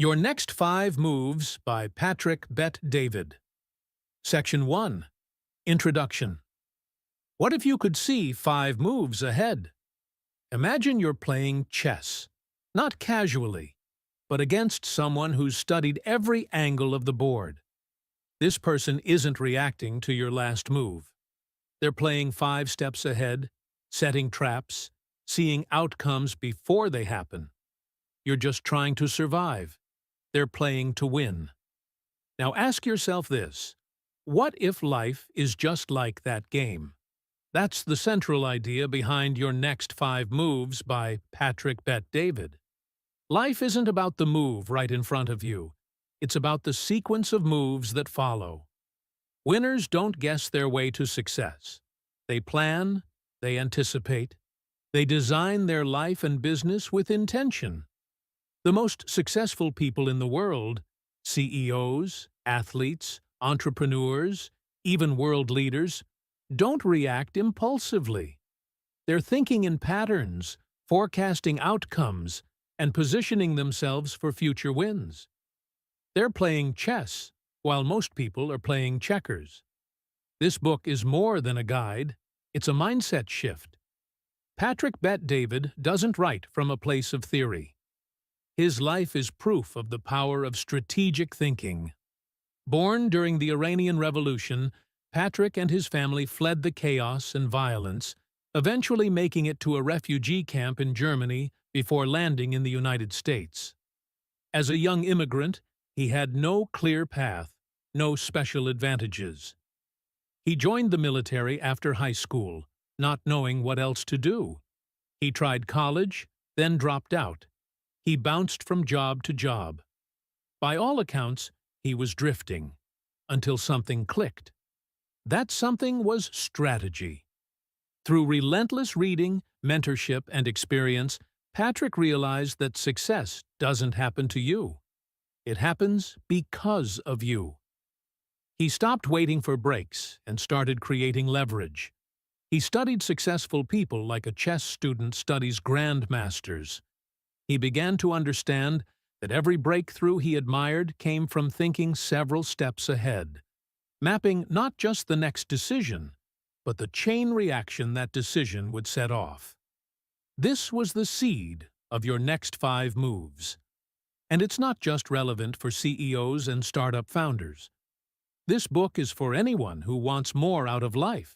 Your Next 5 Moves by Patrick Bet David. Section 1. Introduction. What if you could see 5 moves ahead? Imagine you're playing chess, not casually, but against someone who's studied every angle of the board. This person isn't reacting to your last move. They're playing 5 steps ahead, setting traps, seeing outcomes before they happen. You're just trying to survive. They're playing to win. Now ask yourself this: what if life is just like that game? That's the central idea behind Your Next 5 Moves by Patrick Bet David. Life isn't about the move right in front of you. It's about the sequence of moves that follow. Winners don't guess their way to success. They plan, they anticipate, they design their life and business with intention. The most successful people in the world, CEOs, athletes, entrepreneurs, even world leaders, don't react impulsively. They're thinking in patterns, forecasting outcomes, and positioning themselves for future wins. They're playing chess, while most people are playing checkers. This book is more than a guide, it's a mindset shift. Patrick Bet David doesn't write from a place of theory. His life is proof of the power of strategic thinking. Born during the Iranian Revolution, Patrick and his family fled the chaos and violence, eventually making it to a refugee camp in Germany before landing in the United States. As a young immigrant, he had no clear path, no special advantages. He joined the military after high school, not knowing what else to do. He tried college, then dropped out. He bounced from job to job. By all accounts, he was drifting, until something clicked. That something was strategy. Through relentless reading, mentorship, and experience, Patrick realized that success doesn't happen to you. It happens because of you. He stopped waiting for breaks and started creating leverage. He studied successful people like a chess student studies grandmasters. He began to understand that every breakthrough he admired came from thinking several steps ahead, mapping not just the next decision, but the chain reaction that decision would set off. This was the seed of Your Next 5 Moves. And it's not just relevant for CEOs and startup founders. This book is for anyone who wants more out of life.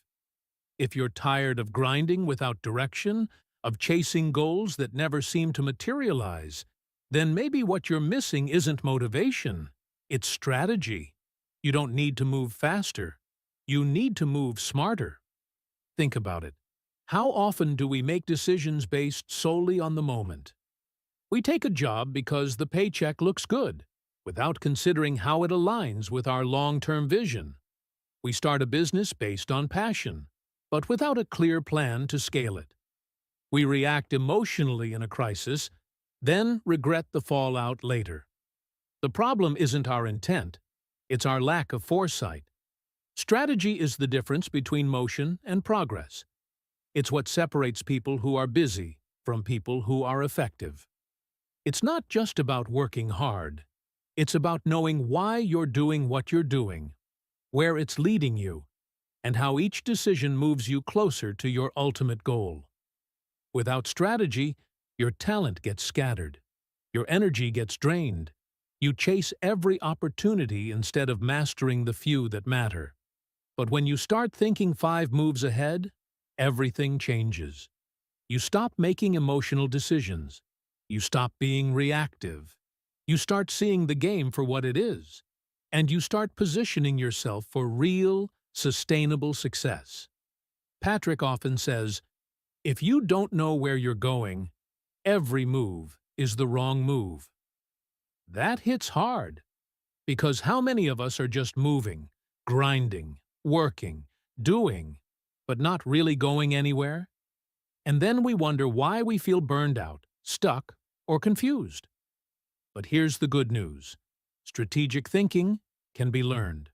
If you're tired of grinding without direction, of chasing goals that never seem to materialize, then maybe what you're missing isn't motivation, it's strategy. You don't need to move faster. You need to move smarter. Think about it. How often do we make decisions based solely on the moment? We take a job because the paycheck looks good, without considering how it aligns with our long-term vision. We start a business based on passion, but without a clear plan to scale it. We react emotionally in a crisis, then regret the fallout later. The problem isn't our intent, it's our lack of foresight. Strategy is the difference between motion and progress. It's what separates people who are busy from people who are effective. It's not just about working hard. It's about knowing why you're doing what you're doing, where it's leading you, and how each decision moves you closer to your ultimate goal. Without strategy, your talent gets scattered. Your energy gets drained. You chase every opportunity instead of mastering the few that matter. But when you start thinking 5 moves ahead, everything changes. You stop making emotional decisions. You stop being reactive. You start seeing the game for what it is. And you start positioning yourself for real, sustainable success. Patrick often says, if you don't know where you're going, every move is the wrong move. That hits hard, because how many of us are just moving, grinding, working, doing, but not really going anywhere? And then we wonder why we feel burned out, stuck, or confused. But here's the good news. Strategic thinking can be learned.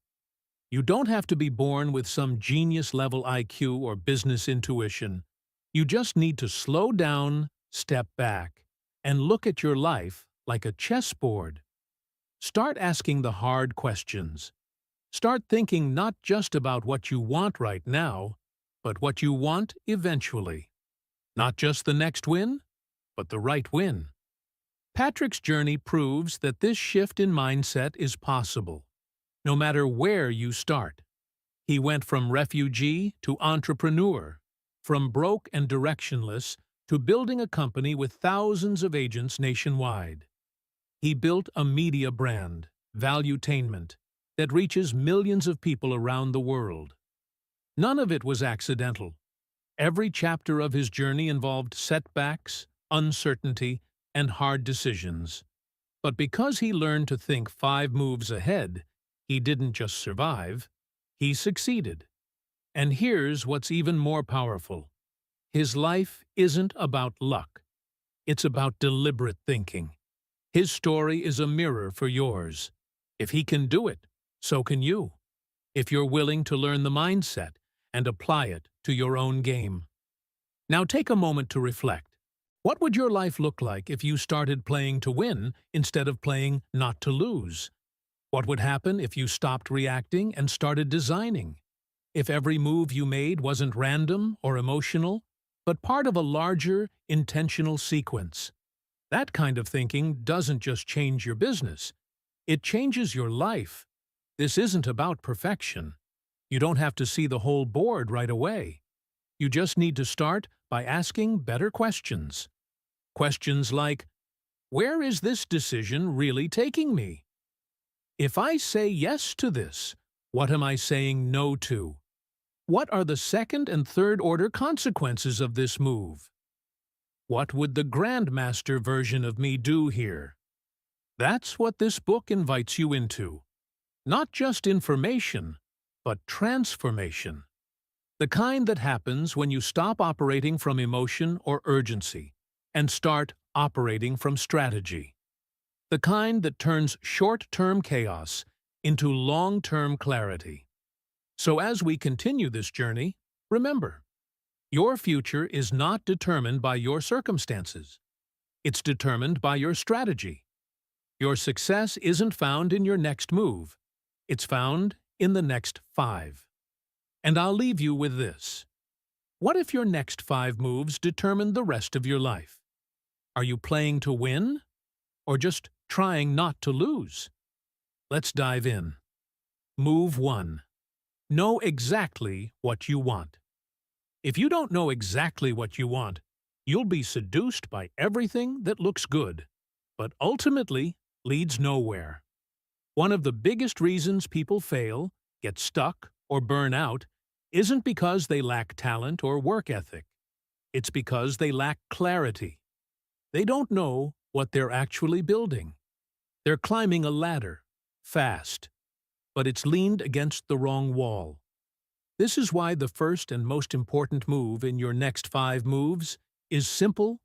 You don't have to be born with some genius-level IQ or business intuition. You just need to slow down, step back, and look at your life like a chessboard. Start asking the hard questions. Start thinking not just about what you want right now, but what you want eventually. Not just the next win, but the right win. Patrick's journey proves that this shift in mindset is possible, no matter where you start. He went from refugee to entrepreneur, from broke and directionless to building a company with thousands of agents nationwide. He built a media brand, Valuetainment, that reaches millions of people around the world. None of it was accidental. Every chapter of his journey involved setbacks, uncertainty, and hard decisions. But because he learned to think 5 moves ahead, he didn't just survive, he succeeded. And here's what's even more powerful. His life isn't about luck. It's about deliberate thinking. His story is a mirror for yours. If he can do it, so can you, if you're willing to learn the mindset and apply it to your own game. Now take a moment to reflect. What would your life look like if you started playing to win instead of playing not to lose? What would happen if you stopped reacting and started designing? If every move you made wasn't random or emotional, but part of a larger, intentional sequence? That kind of thinking doesn't just change your business. It changes your life. This isn't about perfection. You don't have to see the whole board right away. You just need to start by asking better questions. Questions like, where is this decision really taking me? If I say yes to this, what am I saying no to? What are the second and third order consequences of this move? What would the grandmaster version of me do here? That's what this book invites you into. Not just information, but transformation. The kind that happens when you stop operating from emotion or urgency and start operating from strategy. The kind that turns short-term chaos into long-term clarity. So as we continue this journey, remember, your future is not determined by your circumstances. It's determined by your strategy. Your success isn't found in your next move. It's found in the next 5. And I'll leave you with this. What if your next 5 moves determine the rest of your life? Are you playing to win? Or just trying not to lose? Let's dive in. Move 1. Know exactly what you want. If you don't know exactly what you want, you'll be seduced by everything that looks good, but ultimately leads nowhere. One of the biggest reasons people fail, get stuck, or burn out isn't because they lack talent or work ethic. It's because they lack clarity. They don't know what they're actually building. They're climbing a ladder, fast, but it's leaned against the wrong wall. This is why the first and most important move in your next 5 moves is simple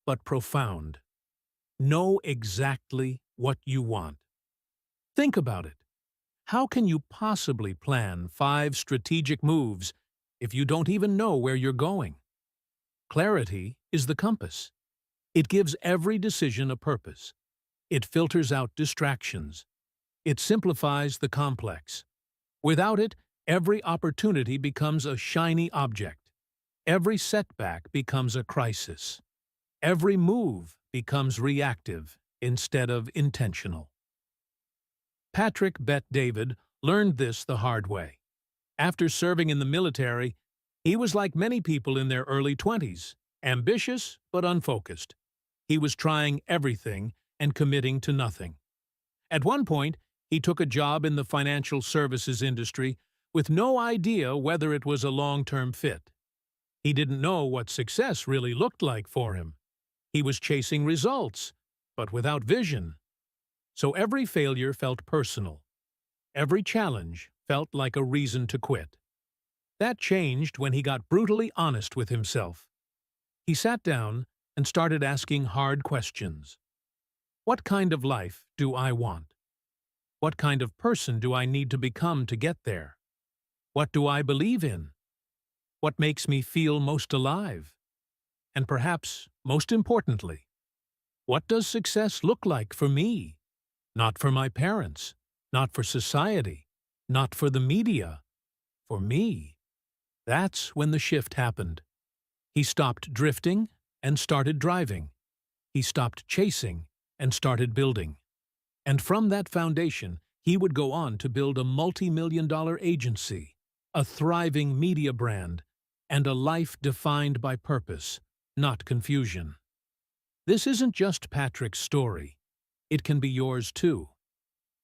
but profound. Know exactly what you want. Think about it. How can you possibly plan 5 strategic moves if you don't even know where you're going? Clarity is the compass. It gives every decision a purpose. It filters out distractions. It simplifies the complex. Without it, every opportunity becomes a shiny object. Every setback becomes a crisis. Every move becomes reactive instead of intentional. Patrick Bet-David learned this the hard way. After serving in the military, he was like many people in their early 20s, ambitious but unfocused. He was trying everything and committing to nothing. At one point, he took a job in the financial services industry with no idea whether it was a long-term fit. He didn't know what success really looked like for him. He was chasing results, but without vision. So every failure felt personal. Every challenge felt like a reason to quit. That changed when he got brutally honest with himself. He sat down and started asking hard questions. What kind of life do I want? What kind of person do I need to become to get there? What do I believe in? What makes me feel most alive? And perhaps, most importantly, what does success look like for me? Not for my parents, not for society, not for the media, for me. That's when the shift happened. He stopped drifting and started driving. He stopped chasing and started building. And from that foundation, he would go on to build a multi-million-dollar agency, a thriving media brand, and a life defined by purpose, not confusion. This isn't just Patrick's story. It can be yours too.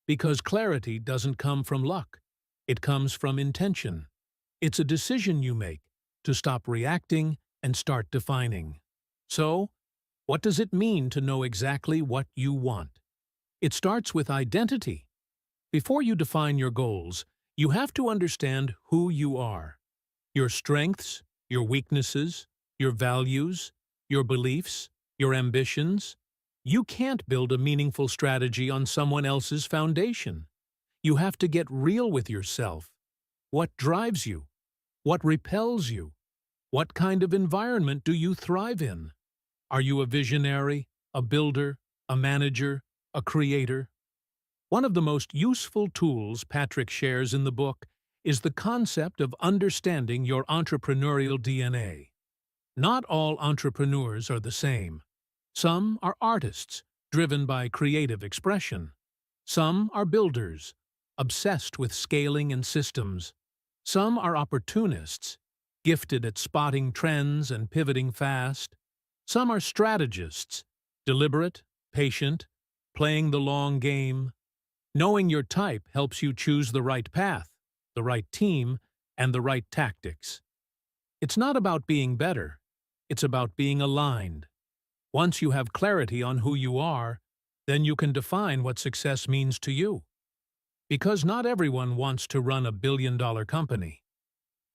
Because clarity doesn't come from luck. It comes from intention. It's a decision you make to stop reacting and start defining. So, what does it mean to know exactly what you want? It starts with identity. Before you define your goals, you have to understand who you are. Your strengths, your weaknesses, your values, your beliefs, your ambitions. You can't build a meaningful strategy on someone else's foundation. You have to get real with yourself. What drives you? What repels you? What kind of environment do you thrive in? Are you a visionary, a builder, a manager, a creator? One of the most useful tools Patrick shares in the book is the concept of understanding your entrepreneurial DNA. Not all entrepreneurs are the same. Some are artists, driven by creative expression. Some are builders, obsessed with scaling and systems. Some are opportunists, gifted at spotting trends and pivoting fast. Some are strategists, deliberate, patient, playing the long game. Knowing your type helps you choose the right path, the right team, and the right tactics. It's not about being better. It's about being aligned. Once you have clarity on who you are, then you can define what success means to you. Because not everyone wants to run a billion-dollar company.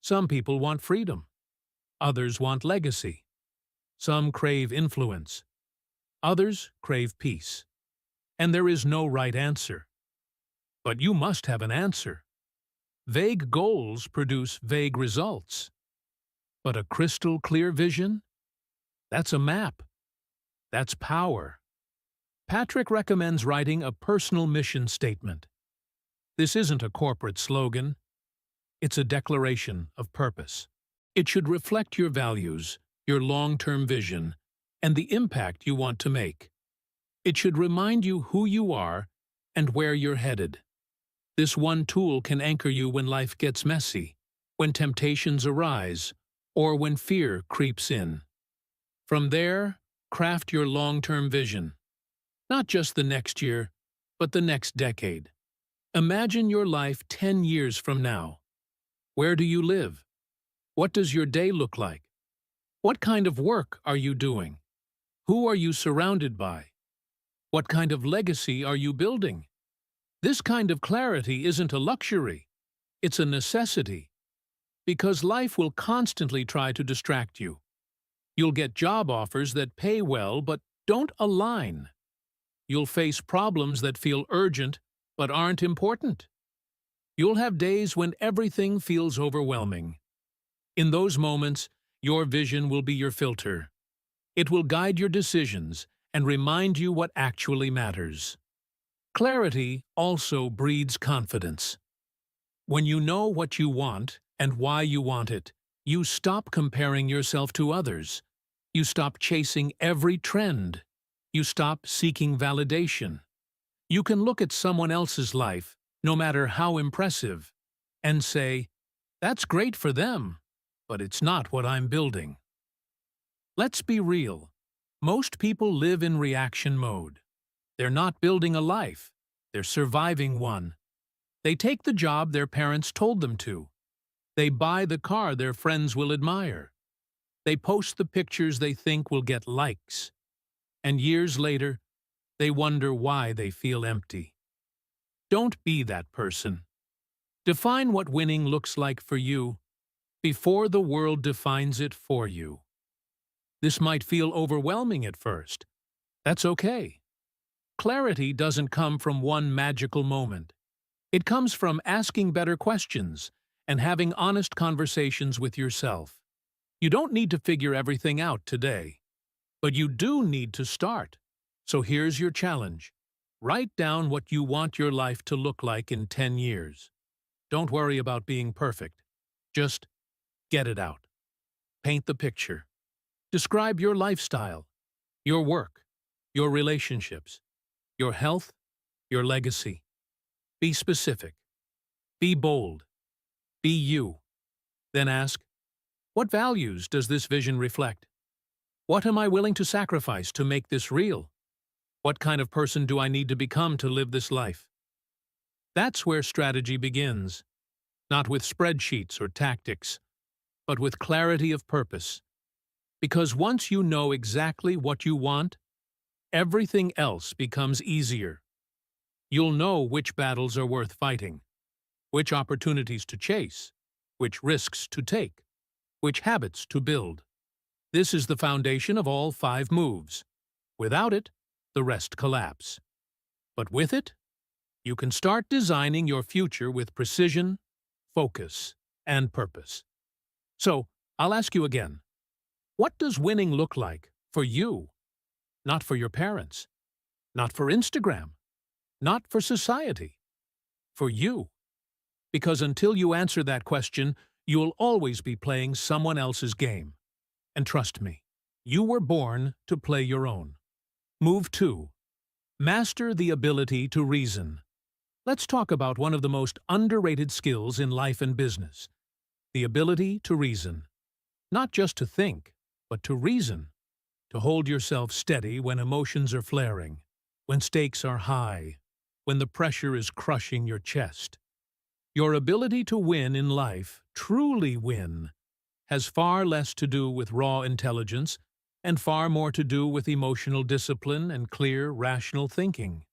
Some people want freedom. Others want legacy. Some crave influence. Others crave peace. And there is no right answer. But you must have an answer. Vague goals produce vague results. But a crystal clear vision? That's a map. That's power. Patrick recommends writing a personal mission statement. This isn't a corporate slogan. It's a declaration of purpose. It should reflect your values, your long-term vision, and the impact you want to make. It should remind you who you are and where you're headed. This one tool can anchor you when life gets messy, when temptations arise, or when fear creeps in. From there, craft your long-term vision. Not just the next year, but the next decade. Imagine your life 10 years from now. Where do you live? What does your day look like? What kind of work are you doing? Who are you surrounded by? What kind of legacy are you building? This kind of clarity isn't a luxury. It's a necessity. Because life will constantly try to distract you. You'll get job offers that pay well but don't align. You'll face problems that feel urgent but aren't important. You'll have days when everything feels overwhelming. In those moments, your vision will be your filter. It will guide your decisions and remind you what actually matters. Clarity also breeds confidence. When you know what you want and why you want it, you stop comparing yourself to others. You stop chasing every trend. You stop seeking validation. You can look at someone else's life, no matter how impressive, and say, "That's great for them, but it's not what I'm building." Let's be real. Most people live in reaction mode. They're not building a life. They're surviving one. They take the job their parents told them to. They buy the car their friends will admire. They post the pictures they think will get likes. And years later, they wonder why they feel empty. Don't be that person. Define what winning looks like for you before the world defines it for you. This might feel overwhelming at first. That's okay. Clarity doesn't come from one magical moment. It comes from asking better questions and having honest conversations with yourself. You don't need to figure everything out today, but you do need to start. So here's your challenge. Write down what you want your life to look like in 10 years. Don't worry about being perfect. Just get it out. Paint the picture. Describe your lifestyle, your work, your relationships, your health, your legacy. Be specific. Be bold. Be you. Then ask, what values does this vision reflect? What am I willing to sacrifice to make this real? What kind of person do I need to become to live this life? That's where strategy begins, not with spreadsheets or tactics, but with clarity of purpose. Because once you know exactly what you want, everything else becomes easier. You'll know which battles are worth fighting, which opportunities to chase, which risks to take, which habits to build. This is the foundation of all 5 moves. Without it, the rest collapse. But with it, you can start designing your future with precision, focus, and purpose. So, I'll ask you again, what does winning look like for you? Not for your parents, not for Instagram, not for society, for you. Because until you answer that question, you'll always be playing someone else's game. And trust me, you were born to play your own. Move 2. Master the ability to reason. Let's talk about one of the most underrated skills in life and business. The ability to reason. Not just to think, but to reason. To hold yourself steady when emotions are flaring, when stakes are high, when the pressure is crushing your chest. Your ability to win in life, truly win, has far less to do with raw intelligence and far more to do with emotional discipline and clear, rational thinking.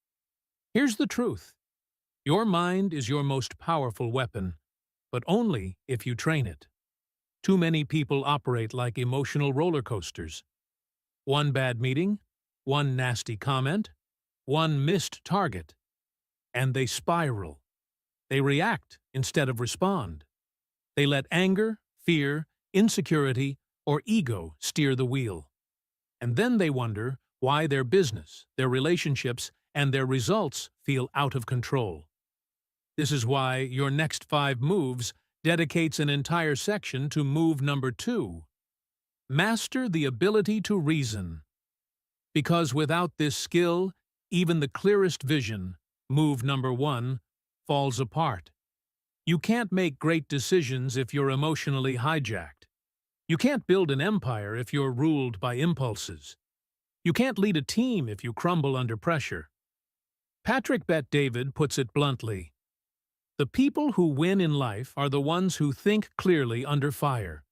Here's the truth. Your mind is your most powerful weapon, but only if you train it. Too many people operate like emotional roller coasters. One bad meeting, one nasty comment, one missed target, and they spiral. They react instead of respond. They let anger, fear, insecurity, or ego steer the wheel. And then they wonder why their business, their relationships, and their results feel out of control. This is why your next 5 moves dedicates an entire section to move number 2. Master the ability to reason. Because without this skill, even the clearest vision, move number 1, falls apart. You can't make great decisions if you're emotionally hijacked. You can't build an empire if you're ruled by impulses. You can't lead a team if you crumble under pressure. Patrick Bet-David puts it bluntly. The people who win in life are the ones who think clearly under fire.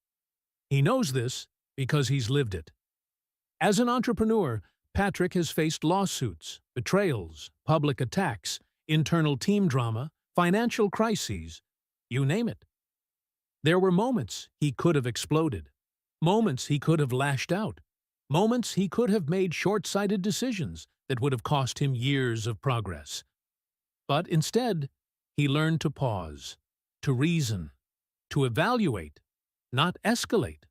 He knows this because he's lived it. As an entrepreneur, Patrick has faced lawsuits, betrayals, public attacks, internal team drama, financial crises, you name it. There were moments he could have exploded, moments he could have lashed out, moments he could have made short-sighted decisions that would have cost him years of progress. But instead, he learned to pause, to reason, to evaluate, not escalate.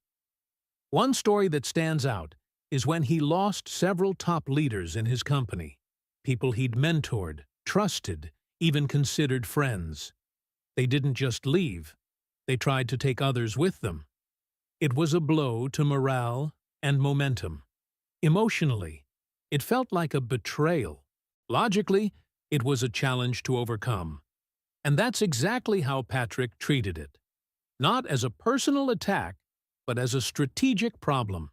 One story that stands out is when he lost several top leaders in his company, people he'd mentored, trusted, even considered friends. They didn't just leave. They tried to take others with them. It was a blow to morale and momentum. Emotionally, it felt like a betrayal. Logically, it was a challenge to overcome. And that's exactly how Patrick treated it. Not as a personal attack, but as a strategic problem.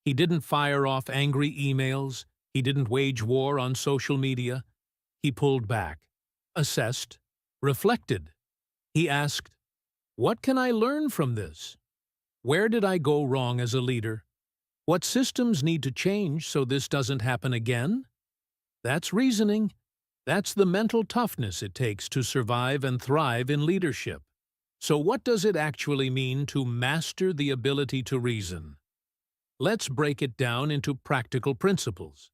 He didn't fire off angry emails. He didn't wage war on social media. He pulled back, assessed, reflected. He asked, what can I learn from this? Where did I go wrong as a leader? What systems need to change so this doesn't happen again? That's reasoning. That's the mental toughness it takes to survive and thrive in leadership. So what does it actually mean to master the ability to reason? Let's break it down into practical principles.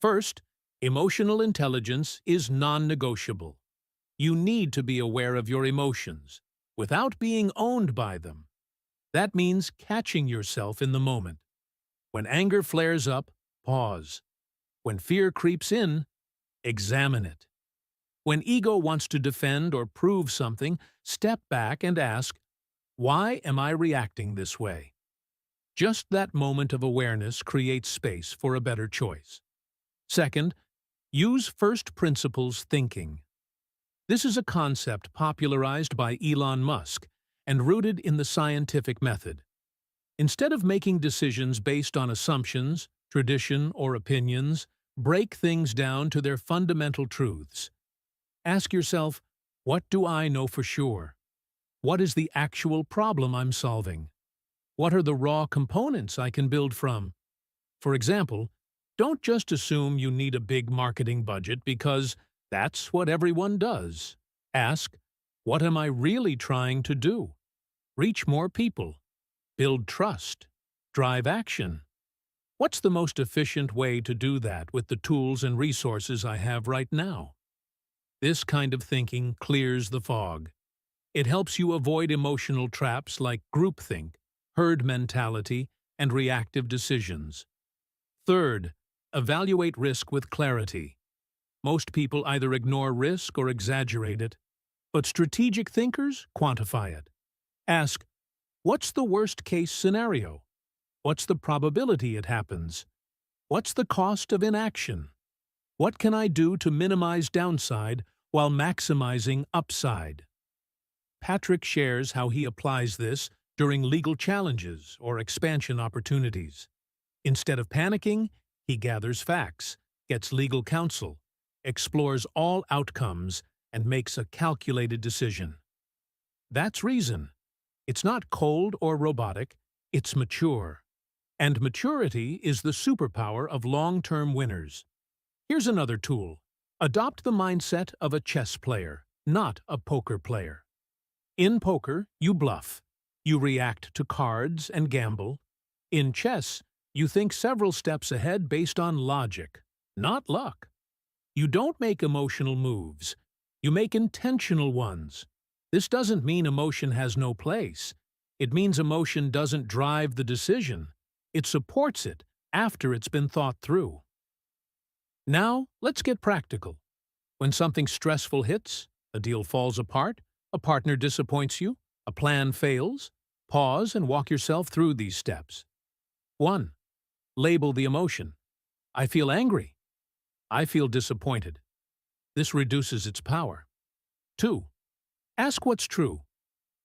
First, emotional intelligence is non-negotiable. You need to be aware of your emotions, without being owned by them. That means catching yourself in the moment. When anger flares up, pause. When fear creeps in, Examine it. When ego wants to defend or prove something, step back and ask, why am I reacting this way? Just that moment of awareness creates space for a better choice. Second, use first principles thinking. This is a concept popularized by Elon Musk and rooted in the scientific method. Instead of making decisions based on assumptions, tradition, or opinions, break things down to their fundamental truths. Ask yourself, what do I know for sure? What is the actual problem I'm solving? What are the raw components I can build from? For example, don't just assume you need a big marketing budget because that's what everyone does. Ask, what am I really trying to do? Reach more people. Build trust. Drive action. What's the most efficient way to do that with the tools and resources I have right now? This kind of thinking clears the fog. It helps you avoid emotional traps like groupthink, herd mentality, and reactive decisions. Third, evaluate risk with clarity. Most people either ignore risk or exaggerate it, but strategic thinkers quantify it. Ask, what's the worst-case scenario? What's the probability it happens? What's the cost of inaction? What can I do to minimize downside while maximizing upside? Patrick shares how he applies this during legal challenges or expansion opportunities. Instead of panicking, he gathers facts, gets legal counsel, explores all outcomes, and makes a calculated decision. That's reason. It's not cold or robotic, it's mature. And maturity is the superpower of long-term winners. Here's another tool. Adopt the mindset of a chess player, not a poker player. In poker, you bluff. You react to cards and gamble. In chess, you think several steps ahead based on logic, not luck. You don't make emotional moves. You make intentional ones. This doesn't mean emotion has no place. It means emotion doesn't drive the decision. It supports it after it's been thought through. Now, let's get practical. When something stressful hits, a deal falls apart, a partner disappoints you, a plan fails, pause and walk yourself through these steps. 1. Label the emotion. I feel angry. I feel disappointed. This reduces its power. 2. Ask what's true.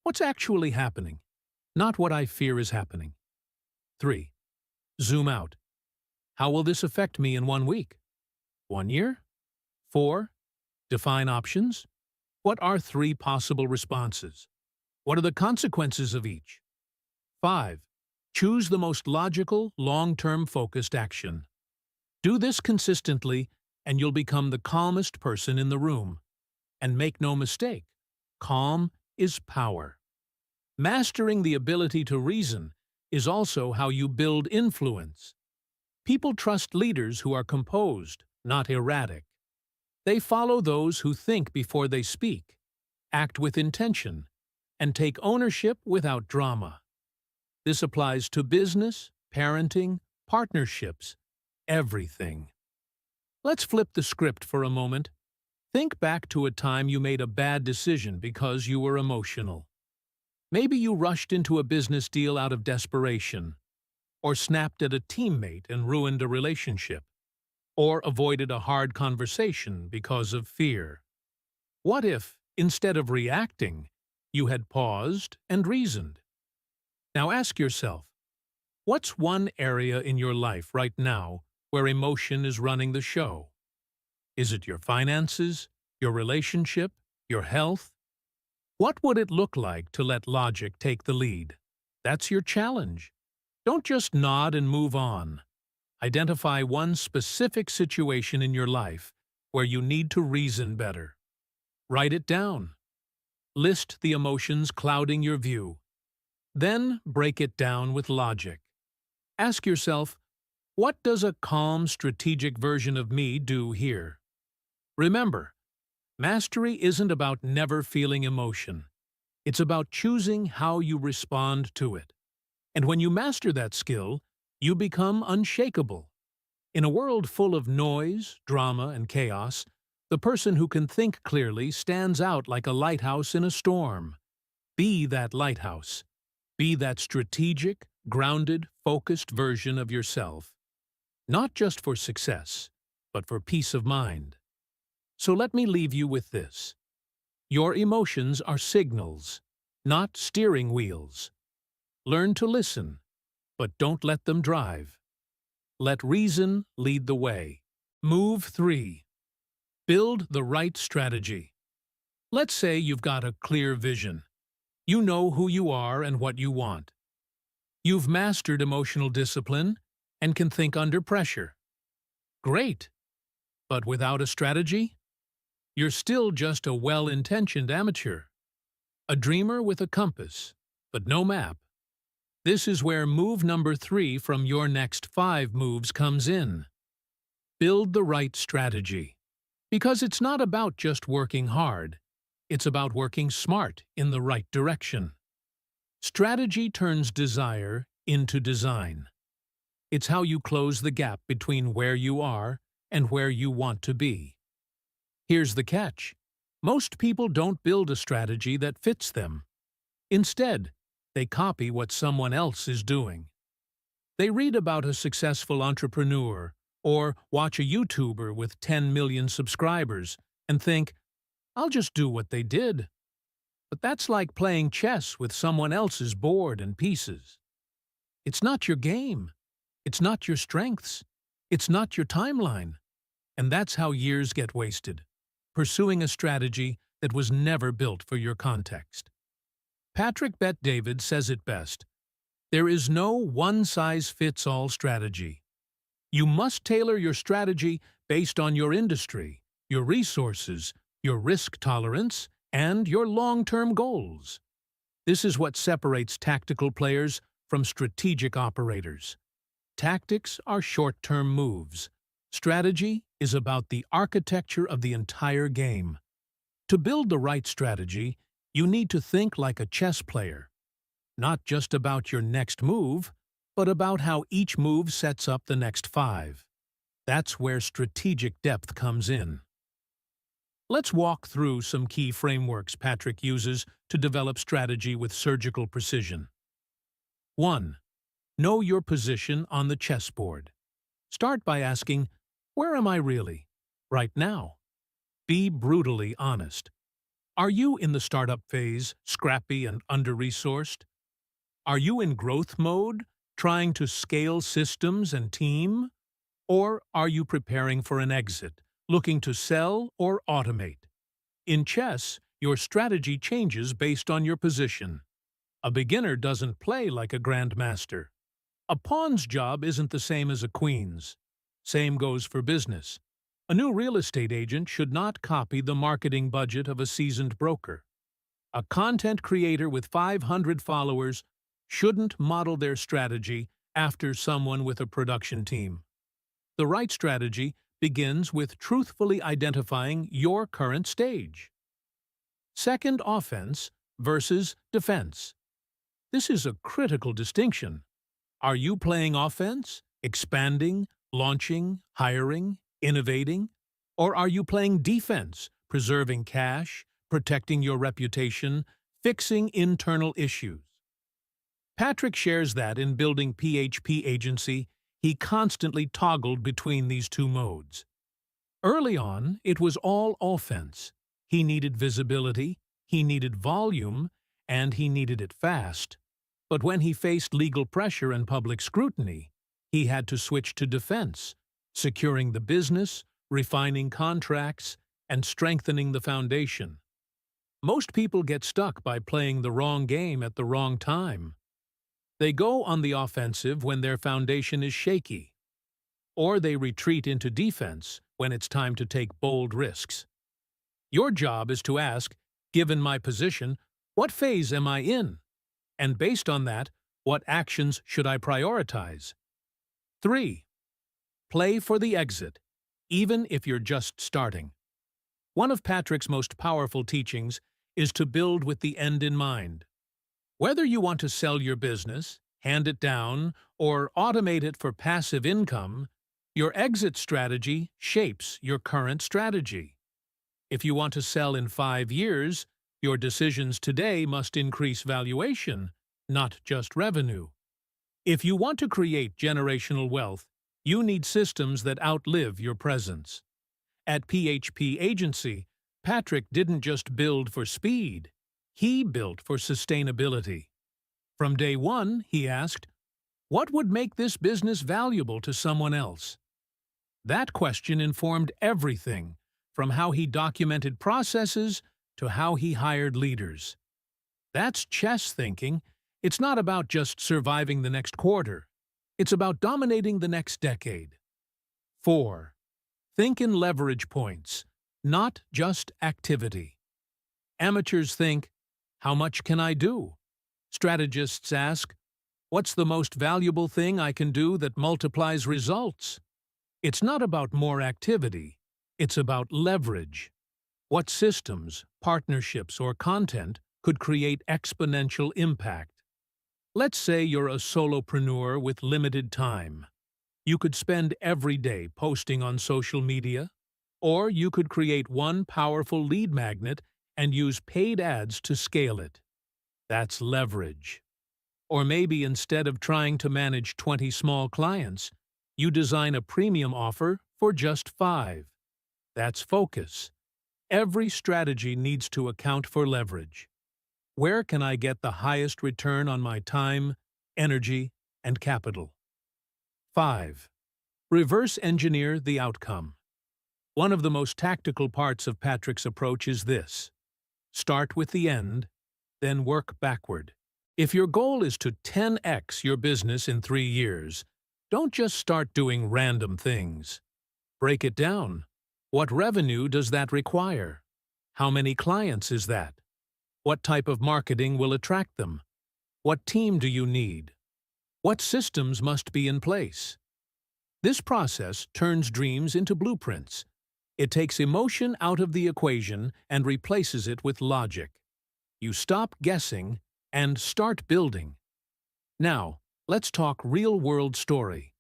What's actually happening, not what I fear is happening. 3. Zoom out. How will this affect me in 1 week? 1 year? 4. Define options. What are 3 possible responses? What are the consequences of each? 5. Choose the most logical, long-term focused action. Do this consistently, and you'll become the calmest person in the room. And make no mistake, calm is power. Mastering the ability to reason is also how you build influence. People trust leaders who are composed, not erratic. They follow those who think before they speak, act with intention, and take ownership without drama. This applies to business, parenting, partnerships, everything. Let's flip the script for a moment. Think back to a time you made a bad decision because you were emotional. Maybe you rushed into a business deal out of desperation, or snapped at a teammate and ruined a relationship, or avoided a hard conversation because of fear. What if, instead of reacting, you had paused and reasoned? Now ask yourself, what's one area in your life right now where emotion is running the show? Is it your finances, your relationship, your health? What would it look like to let logic take the lead? That's your challenge. Don't just nod and move on. Identify one specific situation in your life where you need to reason better. Write it down. List the emotions clouding your view. Then break it down with logic. Ask yourself, what does a calm, strategic version of me do here? Remember, mastery isn't about never feeling emotion. It's about choosing how you respond to it. And when you master that skill, you become unshakable. In a world full of noise, drama, and chaos, the person who can think clearly stands out like a lighthouse in a storm. Be that lighthouse. Be that strategic, grounded, focused version of yourself. Not just for success, but for peace of mind. So let me leave you with this. Your emotions are signals, not steering wheels. Learn to listen, but don't let them drive. Let reason lead the way. Move 3. Build the right strategy. Let's say you've got a clear vision. You know who you are and what you want. You've mastered emotional discipline and can think under pressure. Great! But without a strategy, you're still just a well-intentioned amateur. A dreamer with a compass, but no map. This is where move number 3 from your next 5 moves comes in. Build the right strategy. Because it's not about just working hard. It's about working smart in the right direction. Strategy turns desire into design. It's how you close the gap between where you are and where you want to be. Here's the catch. Most people don't build a strategy that fits them. Instead, they copy what someone else is doing. They read about a successful entrepreneur or watch a YouTuber with 10 million subscribers and think, I'll just do what they did. But that's like playing chess with someone else's board and pieces. It's not your game. It's not your strengths. It's not your timeline. And that's how years get wasted, pursuing a strategy that was never built for your context. Patrick Bet-David says it best. There is no one-size-fits-all strategy. You must tailor your strategy based on your industry, your resources, your risk tolerance, and your long-term goals. This is what separates tactical players from strategic operators. Tactics are short-term moves. Strategy is about the architecture of the entire game. To build the right strategy, you need to think like a chess player. Not just about your next move, but about how each move sets up the next 5. That's where strategic depth comes in. Let's walk through some key frameworks Patrick uses to develop strategy with surgical precision. 1. Know your position on the chessboard. Start by asking, where am I really? Right now. Be brutally honest. Are you in the startup phase, scrappy and under-resourced? Are you in growth mode, trying to scale systems and team? Or are you preparing for an exit, looking to sell or automate? In chess, your strategy changes based on your position. A beginner doesn't play like a grandmaster. A pawn's job isn't the same as a queen's. Same goes for business. A new real estate agent should not copy the marketing budget of a seasoned broker. A content creator with 500 followers shouldn't model their strategy after someone with a production team. The right strategy begins with truthfully identifying your current stage. Second, offense versus defense. This is a critical distinction. Are you playing offense, expanding, launching, hiring, innovating? Or are you playing defense, preserving cash, protecting your reputation, fixing internal issues? Patrick shares that in building PHP Agency, he constantly toggled between these two modes. Early on, it was all offense. He needed visibility, he needed volume, and he needed it fast. But when he faced legal pressure and public scrutiny, he had to switch to defense, securing the business, refining contracts, and strengthening the foundation. Most people get stuck by playing the wrong game at the wrong time. They go on the offensive when their foundation is shaky, or they retreat into defense when it's time to take bold risks. Your job is to ask, given my position, what phase am I in? And based on that, what actions should I prioritize? 3. Play for the exit, even if you're just starting. One of Patrick's most powerful teachings is to build with the end in mind. Whether you want to sell your business, hand it down, or automate it for passive income, Your exit strategy shapes your current strategy. If you want to sell in 5 years, your decisions today must increase valuation, not just revenue. If you want to create generational wealth, you need systems that outlive your presence. At PHP Agency, Patrick didn't just build for speed, he built for sustainability. From day one, he asked, "What would make this business valuable to someone else?" That question informed everything, from how he documented processes to how he hired leaders. That's chess thinking. It's not about just surviving the next quarter. It's about dominating the next decade. 4. Think in leverage points, not just activity. Amateurs think, "How much can I do?" Strategists ask, "What's the most valuable thing I can do that multiplies results?" It's not about more activity. It's about leverage. What systems, partnerships, or content could create exponential impact? Let's say you're a solopreneur with limited time. You could spend every day posting on social media, or you could create one powerful lead magnet and use paid ads to scale it. That's leverage. Or maybe instead of trying to manage 20 small clients, you design a premium offer for just 5. That's focus. Every strategy needs to account for leverage. Where can I get the highest return on my time, energy, and capital? 5. Reverse engineer the outcome. One of the most tactical parts of Patrick's approach is this: start with the end, then work backward. If your goal is to 10x your business in 3 years, don't just start doing random things. Break it down. What revenue does that require? How many clients is that? What type of marketing will attract them? What team do you need? What systems must be in place? This process turns dreams into blueprints. It takes emotion out of the equation and replaces it with logic. You stop guessing and start building. Now, let's talk real-world story.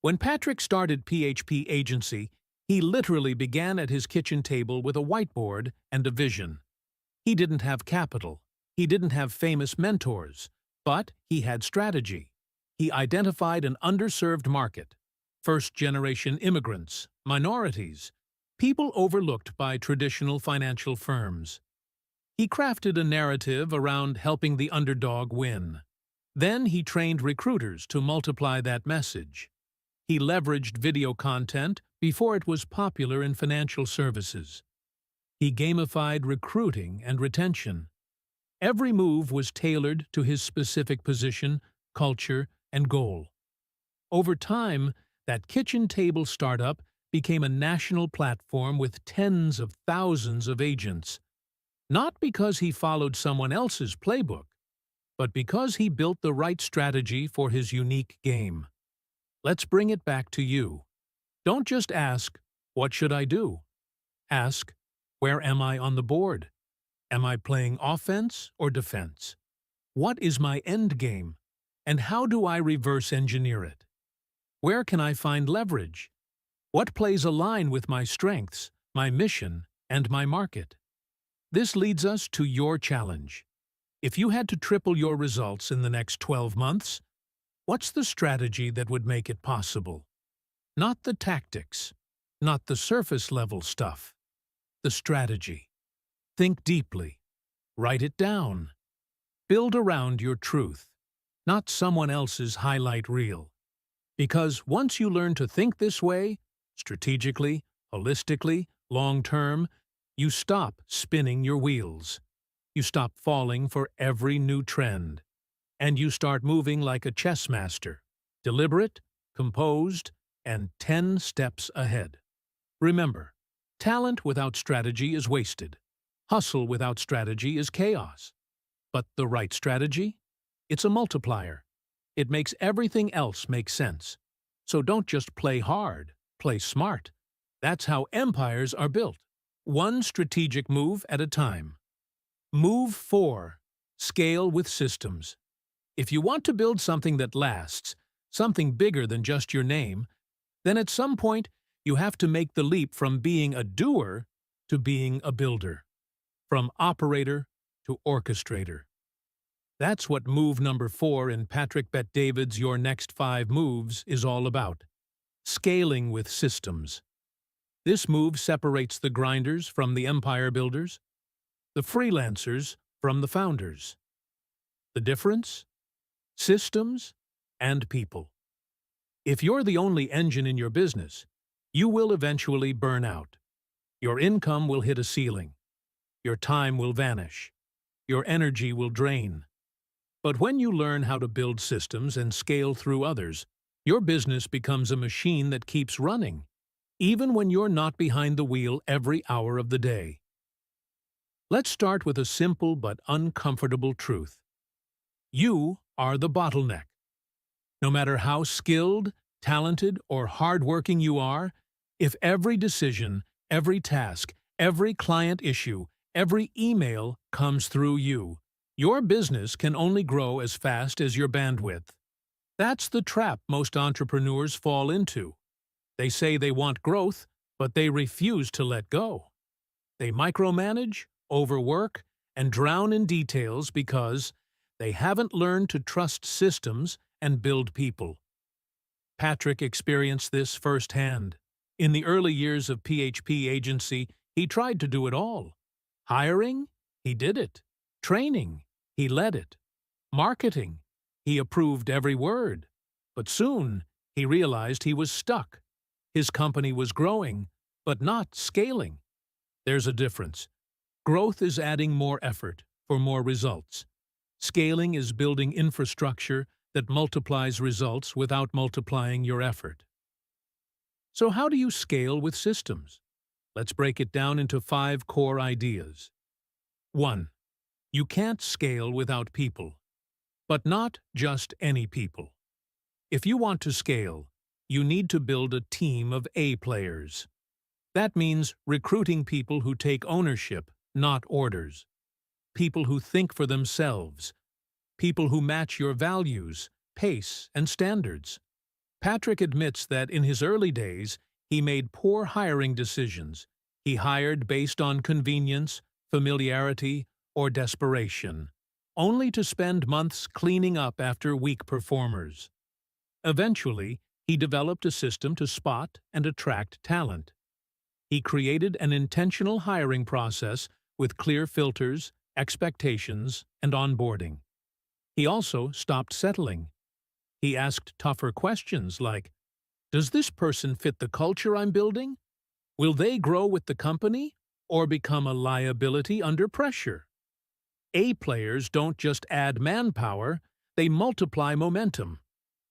When Patrick started PHP Agency, he literally began at his kitchen table with a whiteboard and a vision. He didn't have capital. He didn't have famous mentors. But he had strategy. He identified an underserved market: first-generation immigrants, minorities, people overlooked by traditional financial firms. He crafted a narrative around helping the underdog win. Then he trained recruiters to multiply that message. He leveraged video content before it was popular in financial services. He gamified recruiting and retention. Every move was tailored to his specific position, culture, and goal. Over time, that kitchen table startup became a national platform with tens of thousands of agents. Not because he followed someone else's playbook, but because he built the right strategy for his unique game. Let's bring it back to you. Don't just ask, "What should I do?" Ask, "Where am I on the board? Am I playing offense or defense? What is my end game? And how do I reverse engineer it? Where can I find leverage? What plays align with my strengths, my mission, and my market?" This leads us to your challenge. If you had to triple your results in the next 12 months, what's the strategy that would make it possible? Not the tactics, not the surface-level stuff. The strategy. Think deeply. Write it down. Build around your truth, not someone else's highlight reel. Because once you learn to think this way, strategically, holistically, long-term, you stop spinning your wheels. You stop falling for every new trend. And you start moving like a chess master, deliberate, composed, and 10 steps ahead. Remember, talent without strategy is wasted. Hustle without strategy is chaos. But the right strategy? It's a multiplier. It makes everything else make sense. So don't just play hard, play smart. That's how empires are built, one strategic move at a time. Move 4. Scale with systems. If you want to build something that lasts, something bigger than just your name, Then at some point, you have to make the leap from being a doer to being a builder, from operator to orchestrator. That's what move number 4 in Patrick Bet-David's Your Next 5 Moves is all about. Scaling with systems. This move separates the grinders from the empire builders, the freelancers from the founders. The difference? Systems and people. If you're the only engine in your business, you will eventually burn out. Your income will hit a ceiling. Your time will vanish. Your energy will drain. But when you learn how to build systems and scale through others, your business becomes a machine that keeps running, even when you're not behind the wheel every hour of the day. Let's start with a simple but uncomfortable truth. You are the bottleneck. No matter how skilled, talented, or hardworking you are, if every decision, every task, every client issue, every email comes through you, your business can only grow as fast as your bandwidth. That's the trap most entrepreneurs fall into. They say they want growth, but they refuse to let go. They micromanage, overwork, and drown in details because they haven't learned to trust systems and build people. Patrick experienced this firsthand. In the early years of PHP Agency, he tried to do it all. Hiring? He did it. Training? He led it. Marketing? He approved every word. But soon, he realized he was stuck. His company was growing, but not scaling. There's a difference. Growth is adding more effort for more results. Scaling is building infrastructure that multiplies results without multiplying your effort. So how do you scale with systems? Let's break it down into 5 core ideas. 1. You can't scale without people. But not just any people. If you want to scale, you need to build a team of A players. That means recruiting people who take ownership, not orders. People who think for themselves. People who match your values, pace, and standards. Patrick admits that in his early days, he made poor hiring decisions. He hired based on convenience, familiarity, or desperation, only to spend months cleaning up after weak performers. Eventually, he developed a system to spot and attract talent. He created an intentional hiring process with clear filters, expectations, and onboarding. He also stopped settling. He asked tougher questions like, does this person fit the culture I'm building? Will they grow with the company or become a liability under pressure? A players don't just add manpower, they multiply momentum.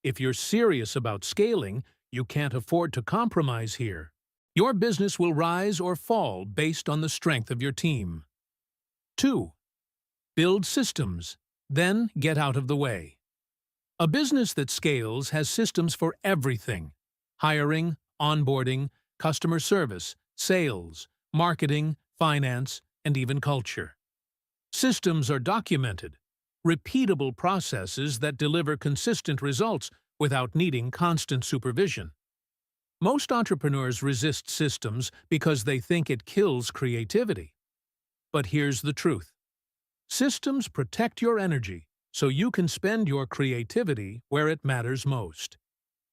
If you're serious about scaling, you can't afford to compromise here. Your business will rise or fall based on the strength of your team. 2. Build systems, then get out of the way. A business that scales has systems for everything: hiring, onboarding, customer service, sales, marketing, finance, and even culture. Systems are documented, repeatable processes that deliver consistent results without needing constant supervision. Most entrepreneurs resist systems because they think it kills creativity. But here's the truth. Systems protect your energy so you can spend your creativity where it matters most.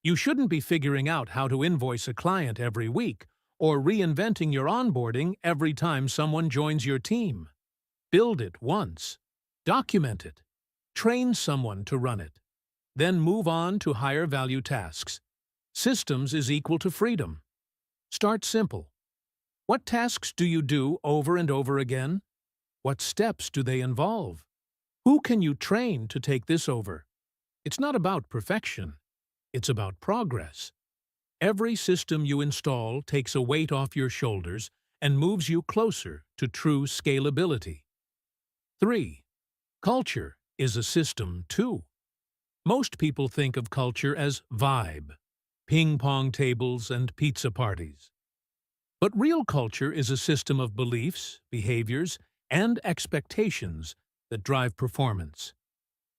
You shouldn't be figuring out how to invoice a client every week or reinventing your onboarding every time someone joins your team. Build it once. Document it. Train someone to run it. Then move on to higher value tasks. Systems is equal to freedom. Start simple. What tasks do you do over and over again? What steps do they involve? Who can you train to take this over? It's not about perfection. It's about progress. Every system you install takes a weight off your shoulders and moves you closer to true scalability. 3. Culture is a system, too. Most people think of culture as vibe, ping-pong tables, and pizza parties. But real culture is a system of beliefs, behaviors, and expectations that drive performance.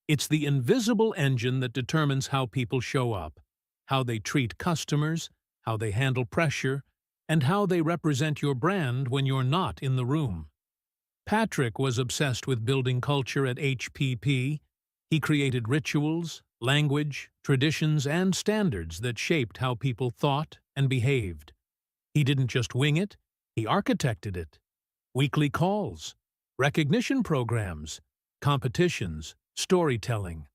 It's the invisible engine that determines how people show up, how they treat customers, how they handle pressure, and how they represent your brand when you're not in the room. Patrick was obsessed with building culture at HPP. He created rituals, language, traditions, and standards that shaped how people thought and behaved. He didn't just wing it, he architected it. Weekly calls, recognition programs, competitions, storytelling,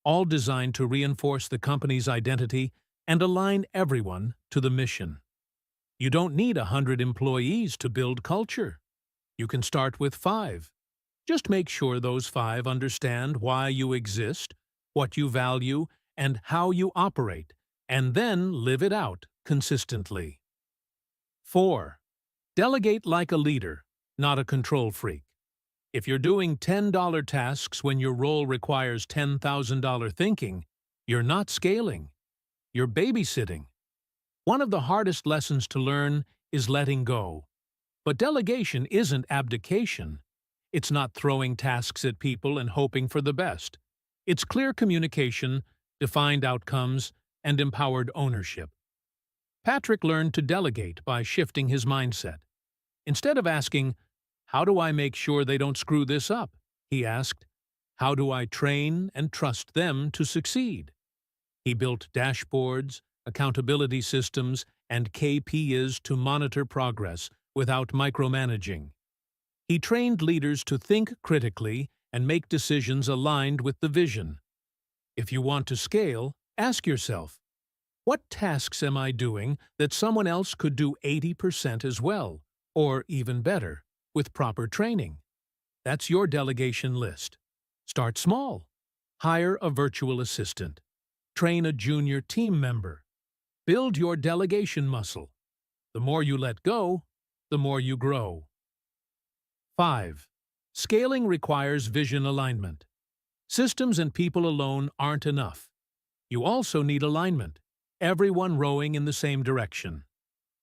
all designed to reinforce the company's identity and align everyone to the mission. You don't need 100 employees to build culture. You can start with 5. Just make sure those 5 understand why you exist, what you value, and how you operate, and then live it out consistently. 4. Delegate like a leader, not a control freak. If you're doing $10 tasks when your role requires $10,000 thinking, you're not scaling. You're babysitting. One of the hardest lessons to learn is letting go. But delegation isn't abdication. It's not throwing tasks at people and hoping for the best. It's clear communication, defined outcomes, and empowered ownership. Patrick learned to delegate by shifting his mindset. Instead of asking, "How do I make sure they don't screw this up?" he asked, "How do I train and trust them to succeed?" He built dashboards, accountability systems, and KPIs to monitor progress without micromanaging. He trained leaders to think critically and make decisions aligned with the vision. If you want to scale, ask yourself, what tasks am I doing that someone else could do 80% as well, or even better, with proper training? That's your delegation list. Start small. Hire a virtual assistant. Train a junior team member. Build your delegation muscle. The more you let go, the more you grow. 5. Scaling requires vision alignment. Systems and people alone aren't enough. You also need alignment, everyone rowing in the same direction.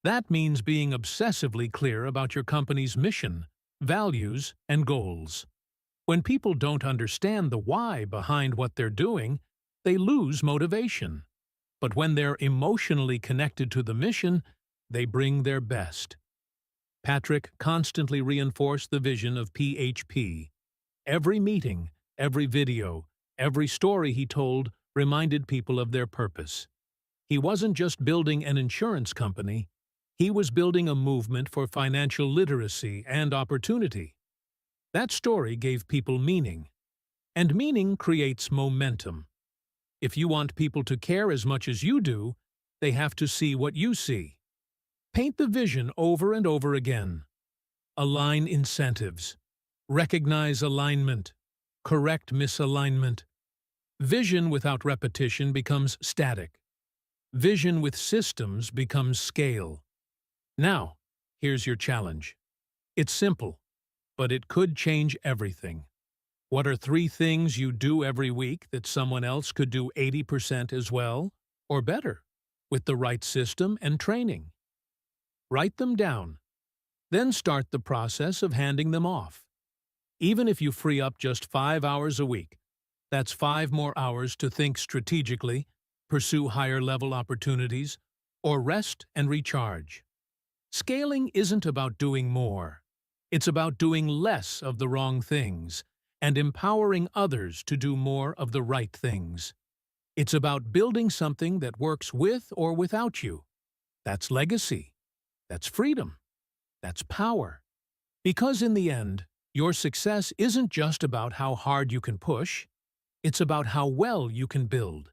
That means being obsessively clear about your company's mission, values, and goals. When people don't understand the why behind what they're doing, they lose motivation. But when they're emotionally connected to the mission, they bring their best. Patrick constantly reinforced the vision of PHP. Every meeting, every video, every story he told reminded people of their purpose. He wasn't just building an insurance company, he was building a movement for financial literacy and opportunity. That story gave people meaning, and meaning creates momentum. If you want people to care as much as you do, they have to see what you see. Paint the vision over and over again. Align incentives. Recognize alignment. Correct misalignment. Vision without repetition becomes static. Vision with systems becomes scale. Now, here's your challenge. It's simple, but it could change everything. What are 3 things you do every week that someone else could do 80% as well, or better, with the right system and training? Write them down. Then start the process of handing them off. Even if you free up just 5 hours a week, that's 5 more hours to think strategically, pursue higher-level opportunities, or rest and recharge. Scaling isn't about doing more. It's about doing less of the wrong things and empowering others to do more of the right things. It's about building something that works with or without you. That's legacy. That's freedom. That's power. Because in the end, your success isn't just about how hard you can push, it's about how well you can build.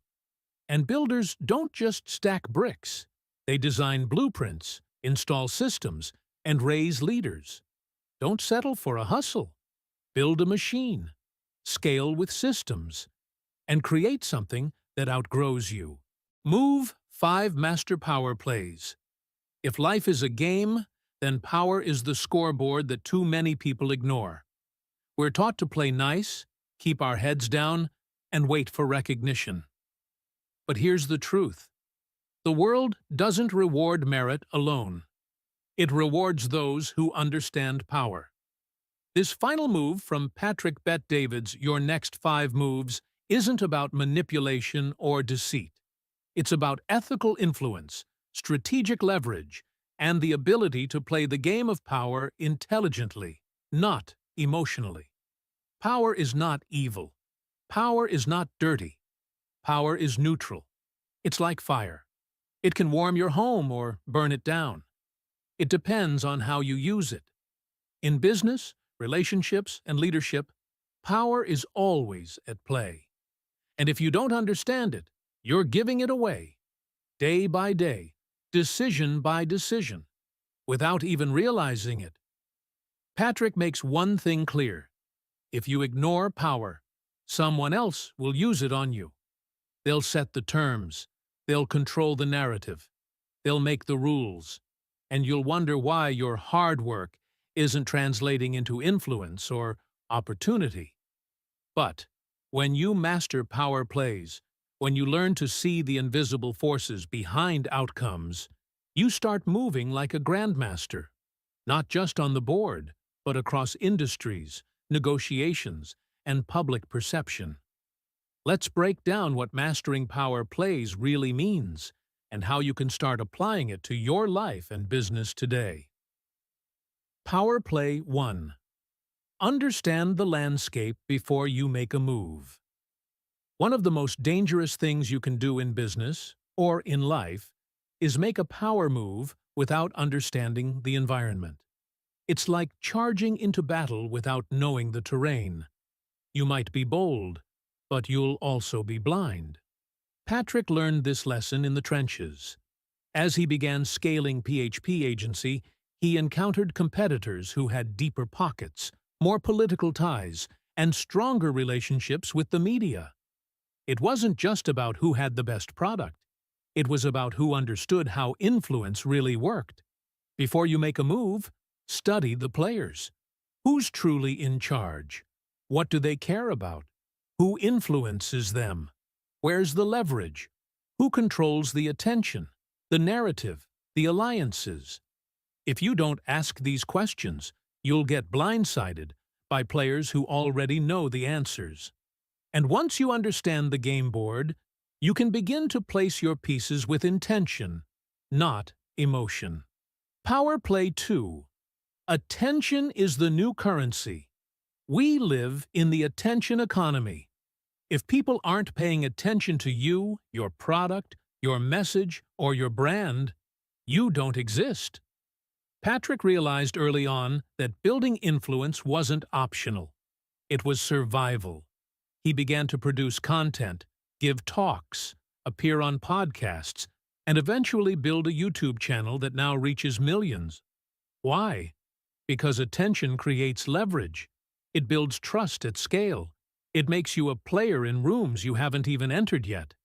And builders don't just stack bricks. They design blueprints, install systems, and raise leaders. Don't settle for a hustle. Build a machine, scale with systems, and create something that outgrows you. Move 5 master power plays. If life is a game, then power is the scoreboard that too many people ignore. We're taught to play nice, keep our heads down, and wait for recognition. But here's the truth. The world doesn't reward merit alone. It rewards those who understand power. This final move from Patrick Bet-David's Your Next 5 Moves isn't about manipulation or deceit. It's about ethical influence, strategic leverage, and the ability to play the game of power intelligently, not emotionally. Power is not evil. Power is not dirty. Power is neutral. It's like fire. It can warm your home or burn it down. It depends on how you use it. In business, relationships, and leadership, power is always at play. And if you don't understand it, you're giving it away, day by day, decision by decision, without even realizing it. Patrick makes one thing clear. If you ignore power, someone else will use it on you. They'll set the terms. They'll control the narrative. They'll make the rules. And you'll wonder why your hard work isn't translating into influence or opportunity. But when you master power plays, when you learn to see the invisible forces behind outcomes, you start moving like a grandmaster, not just on the board, but across industries, negotiations, and public perception. Let's break down what mastering power plays really means and how you can start applying it to your life and business today. Power Play 1. Understand the landscape before you make a move. One of the most dangerous things you can do in business, or in life, is make a power move without understanding the environment. It's like charging into battle without knowing the terrain. You might be bold, but you'll also be blind. Patrick learned this lesson in the trenches. As he began scaling PHP Agency, he encountered competitors who had deeper pockets, more political ties, and stronger relationships with the media. It wasn't just about who had the best product. It was about who understood how influence really worked. Before you make a move, study the players. Who's truly in charge? What do they care about? Who influences them? Where's the leverage? Who controls the attention, the narrative, the alliances? If you don't ask these questions, you'll get blindsided by players who already know the answers. And once you understand the game board, you can begin to place your pieces with intention, not emotion. Power Play 2. Attention is the new currency. We live in the attention economy. If people aren't paying attention to you, your product, your message, or your brand, you don't exist. Patrick realized early on that building influence wasn't optional. It was survival. He began to produce content, give talks, appear on podcasts, and eventually build a YouTube channel that now reaches millions. Why? Because attention creates leverage. It builds trust at scale. It makes you a player in rooms you haven't even entered yet.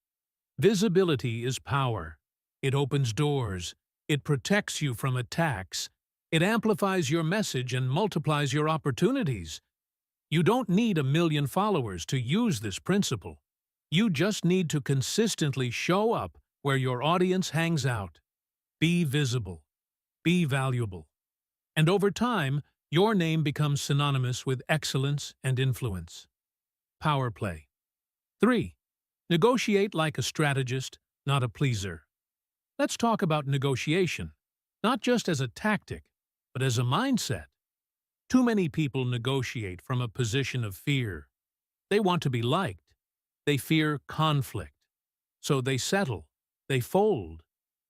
Visibility is power. It opens doors. It protects you from attacks. It amplifies your message and multiplies your opportunities. You don't need 1 million followers to use this principle. You just need to consistently show up where your audience hangs out. Be visible. Be valuable. And over time, your name becomes synonymous with excellence and influence. Power Play. 3. Negotiate like a strategist, not a pleaser. Let's talk about negotiation, not just as a tactic, but as a mindset. Too many people negotiate from a position of fear. They want to be liked. They fear conflict. So they settle, they fold,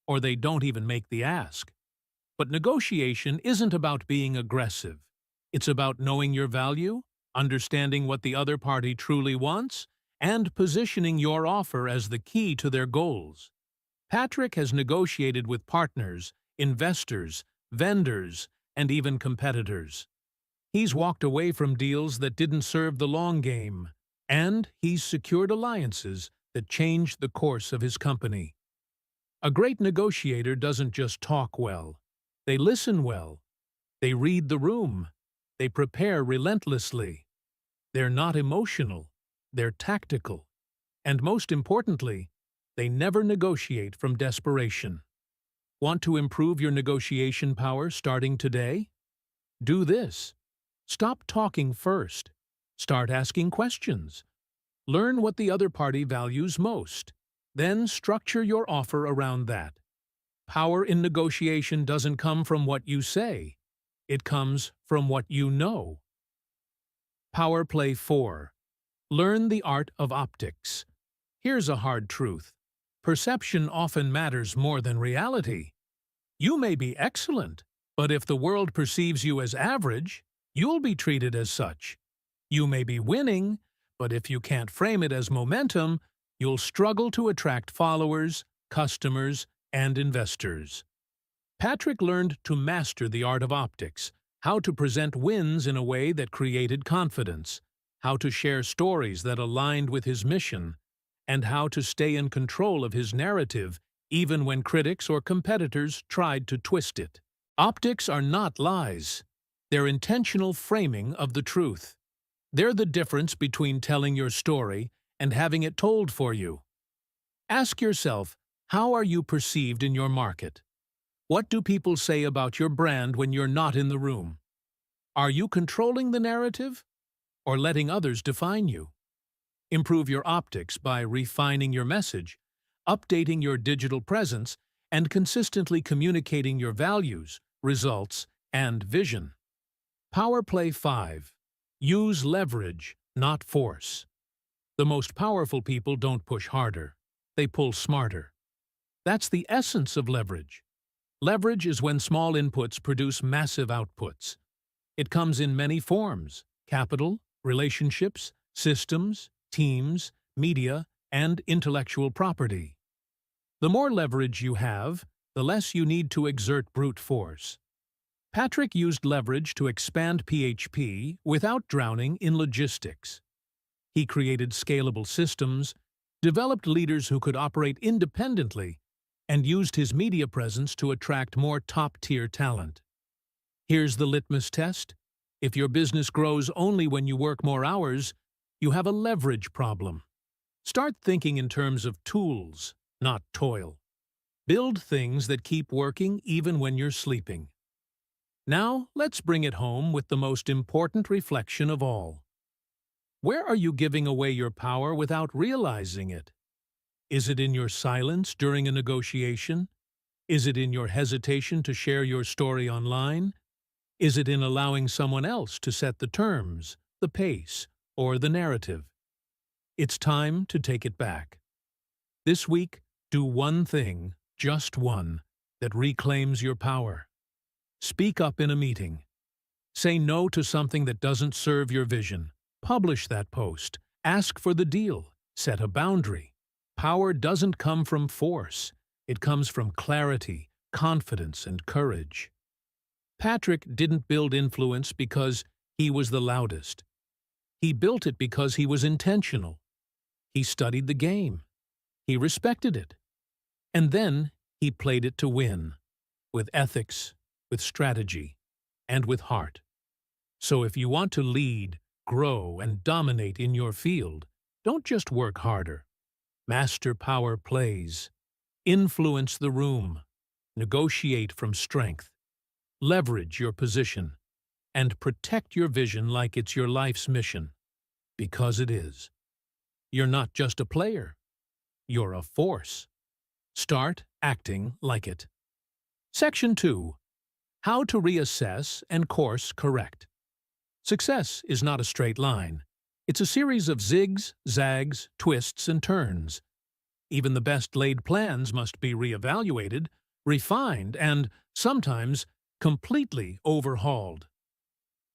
or they don't even make the ask. But negotiation isn't about being aggressive. It's about knowing your value, understanding what the other party truly wants, and positioning your offer as the key to their goals. Patrick has negotiated with partners, investors, vendors, and even competitors. He's walked away from deals that didn't serve the long game, and he's secured alliances that changed the course of his company. A great negotiator doesn't just talk well. They listen well. They read the room. They prepare relentlessly. They're not emotional. They're tactical. And most importantly, they never negotiate from desperation. Want to improve your negotiation power starting today? Do this. Stop talking first. Start asking questions. Learn what the other party values most. Then structure your offer around that. Power in negotiation doesn't come from what you say. It comes from what you know. Power Play 4. Learn the art of optics. Here's a hard truth. Perception often matters more than reality. You may be excellent, but if the world perceives you as average, you'll be treated as such. You may be winning, but if you can't frame it as momentum, you'll struggle to attract followers, customers, and investors. Patrick learned to master the art of optics, how to present wins in a way that created confidence, how to share stories that aligned with his mission, and how to stay in control of his narrative even when critics or competitors tried to twist it. Optics are not lies. They're intentional framing of the truth. They're the difference between telling your story and having it told for you. Ask yourself, how are you perceived in your market? What do people say about your brand when you're not in the room? Are you controlling the narrative or letting others define you? Improve your optics by refining your message, updating your digital presence, and consistently communicating your values, results, and vision. Power Play 5. Use leverage, not force. The most powerful people don't push harder. They pull smarter. That's the essence of leverage. Leverage is when small inputs produce massive outputs. It comes in many forms: capital, relationships, systems, teams, media, and intellectual property. The more leverage you have, the less you need to exert brute force. Patrick used leverage to expand PHP without drowning in logistics. He created scalable systems, developed leaders who could operate independently, and used his media presence to attract more top-tier talent. Here's the litmus test. If your business grows only when you work more hours, you have a leverage problem. Start thinking in terms of tools, not toil. Build things that keep working even when you're sleeping. Now, let's bring it home with the most important reflection of all. Where are you giving away your power without realizing it? Is it in your silence during a negotiation? Is it in your hesitation to share your story online? Is it in allowing someone else to set the terms, the pace, or the narrative? It's time to take it back. This week, do one thing, just one, that reclaims your power. Speak up in a meeting. Say no to something that doesn't serve your vision. Publish that post. Ask for the deal. Set a boundary. Power doesn't come from force. It comes from clarity, confidence, and courage. Patrick didn't build influence because he was the loudest. He built it because he was intentional. He studied the game. He respected it. And then he played it to win, with ethics, with strategy, and with heart. So if you want to lead, grow, and dominate in your field, don't just work harder. Master power plays. Influence the room. Negotiate from strength. Leverage your position. And protect your vision like it's your life's mission. Because it is. You're not just a player. You're a force. Start acting like it. Section 2. How to reassess and course correct. Success is not a straight line. It's a series of zigs, zags, twists, and turns. Even the best-laid plans must be reevaluated, refined, and, sometimes, completely overhauled.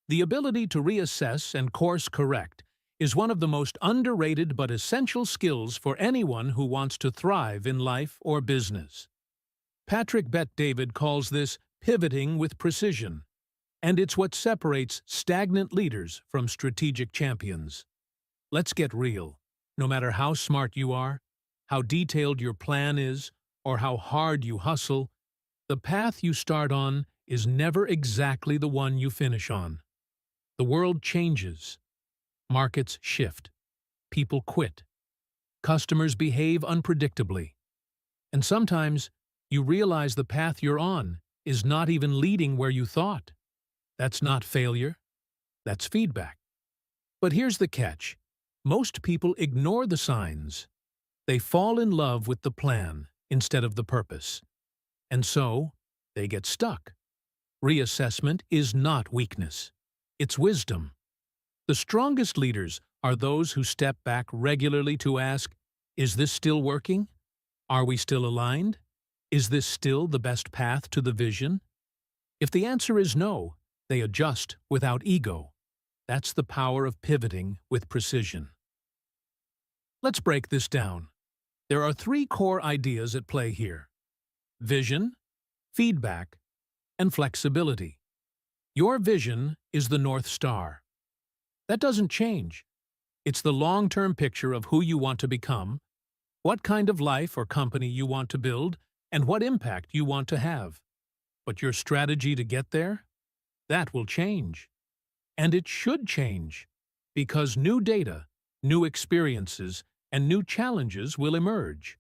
The ability to reassess and course correct is one of the most underrated but essential skills for anyone who wants to thrive in life or business. Patrick Bet-David calls this pivoting with precision, and it's what separates stagnant leaders from strategic champions. Let's get real. No matter how smart you are, how detailed your plan is, or how hard you hustle, the path you start on is never exactly the one you finish on. The world changes. Markets shift. People quit. Customers behave unpredictably. And sometimes, you realize the path you're on is not even leading where you thought. That's not failure. That's feedback. But here's the catch. Most people ignore the signs. They fall in love with the plan instead of the purpose. and so they get stuck. Reassessment is not weakness. It's wisdom. The strongest leaders are those who step back regularly to ask, is this still working? Are we still aligned? Is this still the best path to the vision? If the answer is no, they adjust without ego. That's the power of pivoting with precision. Let's break this down. There are three core ideas at play here: vision, feedback, and flexibility. Your vision is the North Star. That doesn't change. It's the long-term picture of who you want to become, what kind of life or company you want to build, and what impact you want to have. But your strategy to get there? That will change. And it should change, because new data, new experiences, and new challenges will emerge.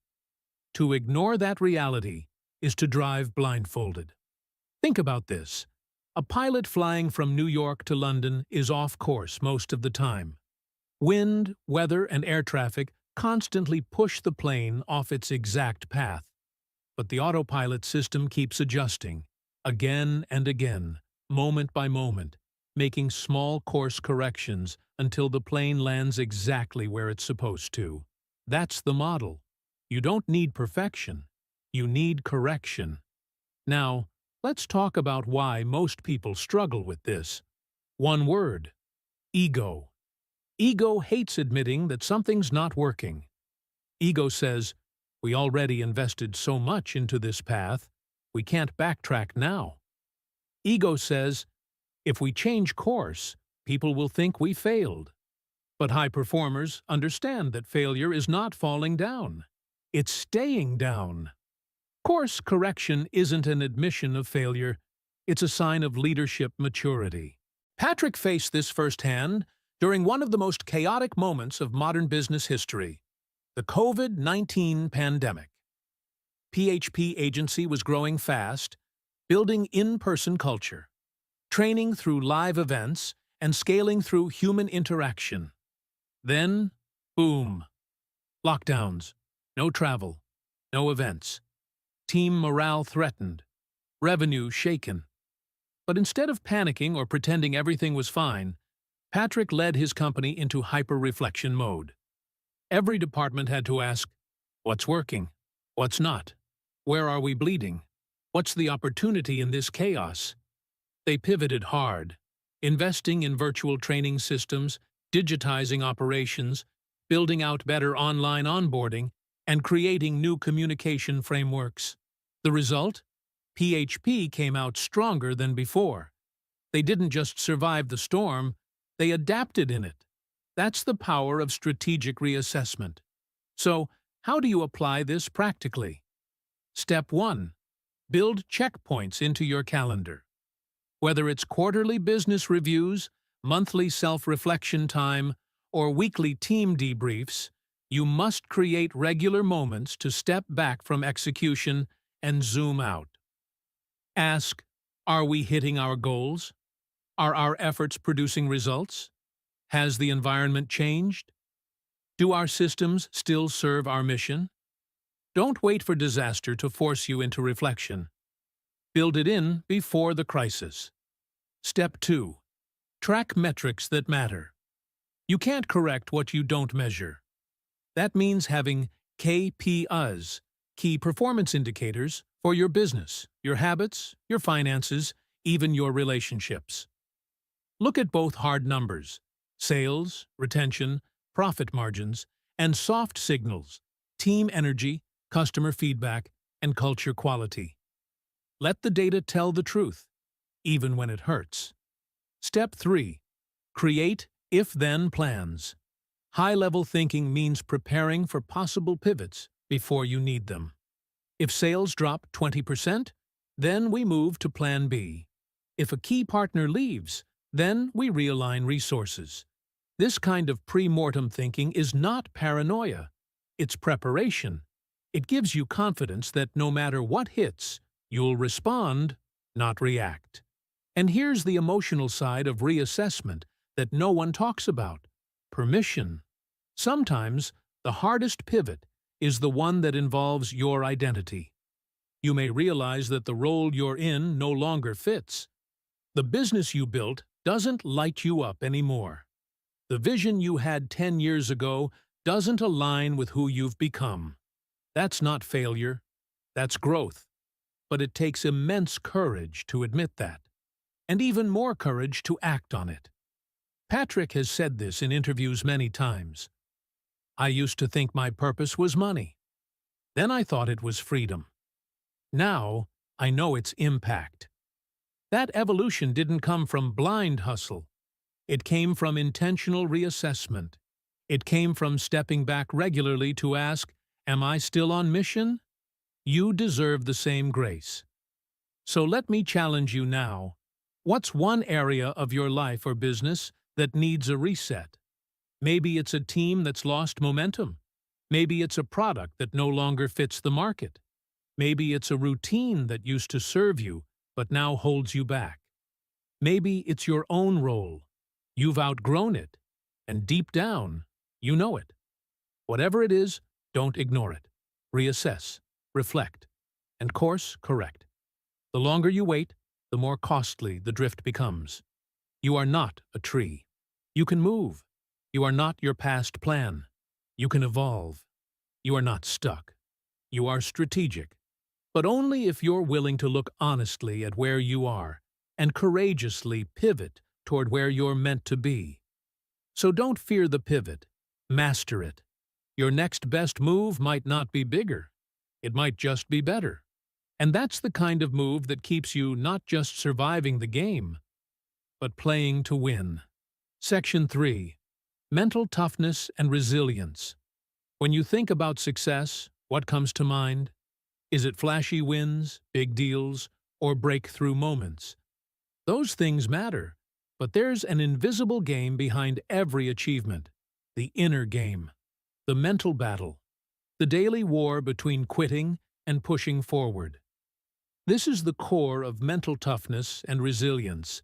To ignore that reality is to drive blindfolded. Think about this. A pilot flying from New York to London is off course most of the time. Wind, weather, and air traffic constantly push the plane off its exact path. But the autopilot system keeps adjusting, again and again, moment by moment, making small course corrections until the plane lands exactly where it's supposed to. That's the model. You don't need perfection. You need correction. Now, let's talk about why most people struggle with this. One word: ego. Ego hates admitting that something's not working. Ego says, we already invested so much into this path, we can't backtrack now. Ego says, if we change course, people will think we failed. But high performers understand that failure is not falling down. It's staying down. Course correction isn't an admission of failure. It's a sign of leadership maturity. Patrick faced this firsthand during one of the most chaotic moments of modern business history, the COVID-19 pandemic. PHP Agency was growing fast, building in-person culture, training through live events, and scaling through human interaction. Then, boom! Lockdowns, no travel, no events. Team morale threatened, revenue shaken. But instead of panicking or pretending everything was fine, Patrick led his company into hyper-reflection mode. Every department had to ask, what's working? What's not? Where are we bleeding? What's the opportunity in this chaos? They pivoted hard, investing in virtual training systems, digitizing operations, building out better online onboarding, and creating new communication frameworks. The result? PHP came out stronger than before. They didn't just survive the storm, they adapted in it. That's the power of strategic reassessment. So, how do you apply this practically? Step 1. Build checkpoints into your calendar. Whether it's quarterly business reviews, monthly self-reflection time, or weekly team debriefs, you must create regular moments to step back from execution and zoom out. Ask, are we hitting our goals? Are our efforts producing results? Has the environment changed? Do our systems still serve our mission? Don't wait for disaster to force you into reflection. Build it in before the crisis. Step 2. Track metrics that matter. You can't correct what you don't measure. That means having KPIs, key performance indicators, for your business, your habits, your finances, even your relationships. Look at both hard numbers: sales, retention, profit margins, and soft signals: team energy, customer feedback, and culture quality. Let the data tell the truth, even when it hurts. Step 3. Create if-then plans. High-level thinking means preparing for possible pivots before you need them. If sales drop 20%, then we move to Plan B. If a key partner leaves, then we realign resources. This kind of pre-mortem thinking is not paranoia. It's preparation. It gives you confidence that no matter what hits, you'll respond, not react. And here's the emotional side of reassessment that no one talks about: permission. Sometimes the hardest pivot is the one that involves your identity. You may realize that the role you're in no longer fits. The business you built doesn't light you up anymore. The vision you had 10 years ago doesn't align with who you've become. That's not failure. That's growth. But it takes immense courage to admit that, and even more courage to act on it. Patrick has said this in interviews many times. I used to think my purpose was money. Then I thought it was freedom. Now I know it's impact. That evolution didn't come from blind hustle. It came from intentional reassessment. It came from stepping back regularly to ask, am I still on mission? You deserve the same grace. So let me challenge you now. What's one area of your life or business that needs a reset? Maybe it's a team that's lost momentum. Maybe it's a product that no longer fits the market. Maybe it's a routine that used to serve you but now holds you back. Maybe it's your own role. You've outgrown it, and deep down, you know it. Whatever it is, don't ignore it. Reassess, reflect, and course correct. The longer you wait, the more costly the drift becomes. You are not a tree. You can move. You are not your past plan. You can evolve. You are not stuck. You are strategic. But only if you're willing to look honestly at where you are and courageously pivot toward where you're meant to be. So don't fear the pivot. Master it. Your next best move might not be bigger. It might just be better. And that's the kind of move that keeps you not just surviving the game, but playing to win. Section 3. Mental toughness and resilience. When you think about success, what comes to mind? Is it flashy wins, big deals, or breakthrough moments? Those things matter, but there's an invisible game behind every achievement. The inner game. The mental battle. The daily war between quitting and pushing forward. This is the core of mental toughness and resilience,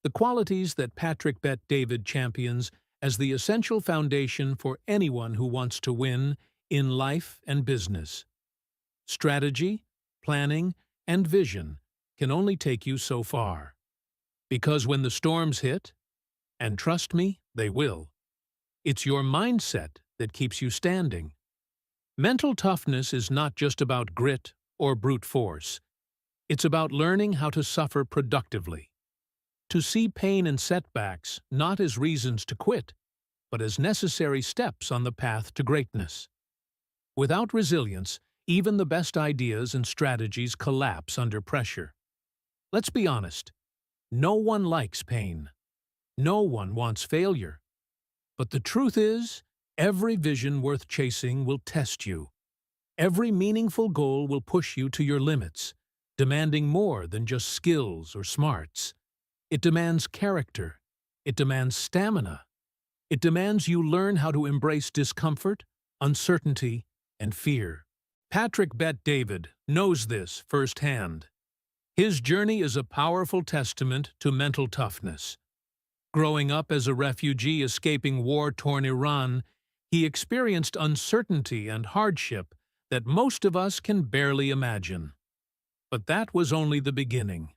the qualities that Patrick Bet-David champions as the essential foundation for anyone who wants to win in life and business. Strategy, planning, and vision can only take you so far. Because when the storms hit, and trust me, they will, it's your mindset that keeps you standing. Mental toughness is not just about grit or brute force. It's about learning how to suffer productively, to see pain and setbacks not as reasons to quit, but as necessary steps on the path to greatness. Without resilience, even the best ideas and strategies collapse under pressure. Let's be honest, no one likes pain. No one wants failure. But the truth is, every vision worth chasing will test you. Every meaningful goal will push you to your limits, demanding more than just skills or smarts. It demands character. It demands stamina. It demands you learn how to embrace discomfort, uncertainty, and fear. Patrick Bet-David knows this firsthand. His journey is a powerful testament to mental toughness. Growing up as a refugee escaping war-torn Iran, he experienced uncertainty and hardship that most of us can barely imagine. But that was only the beginning.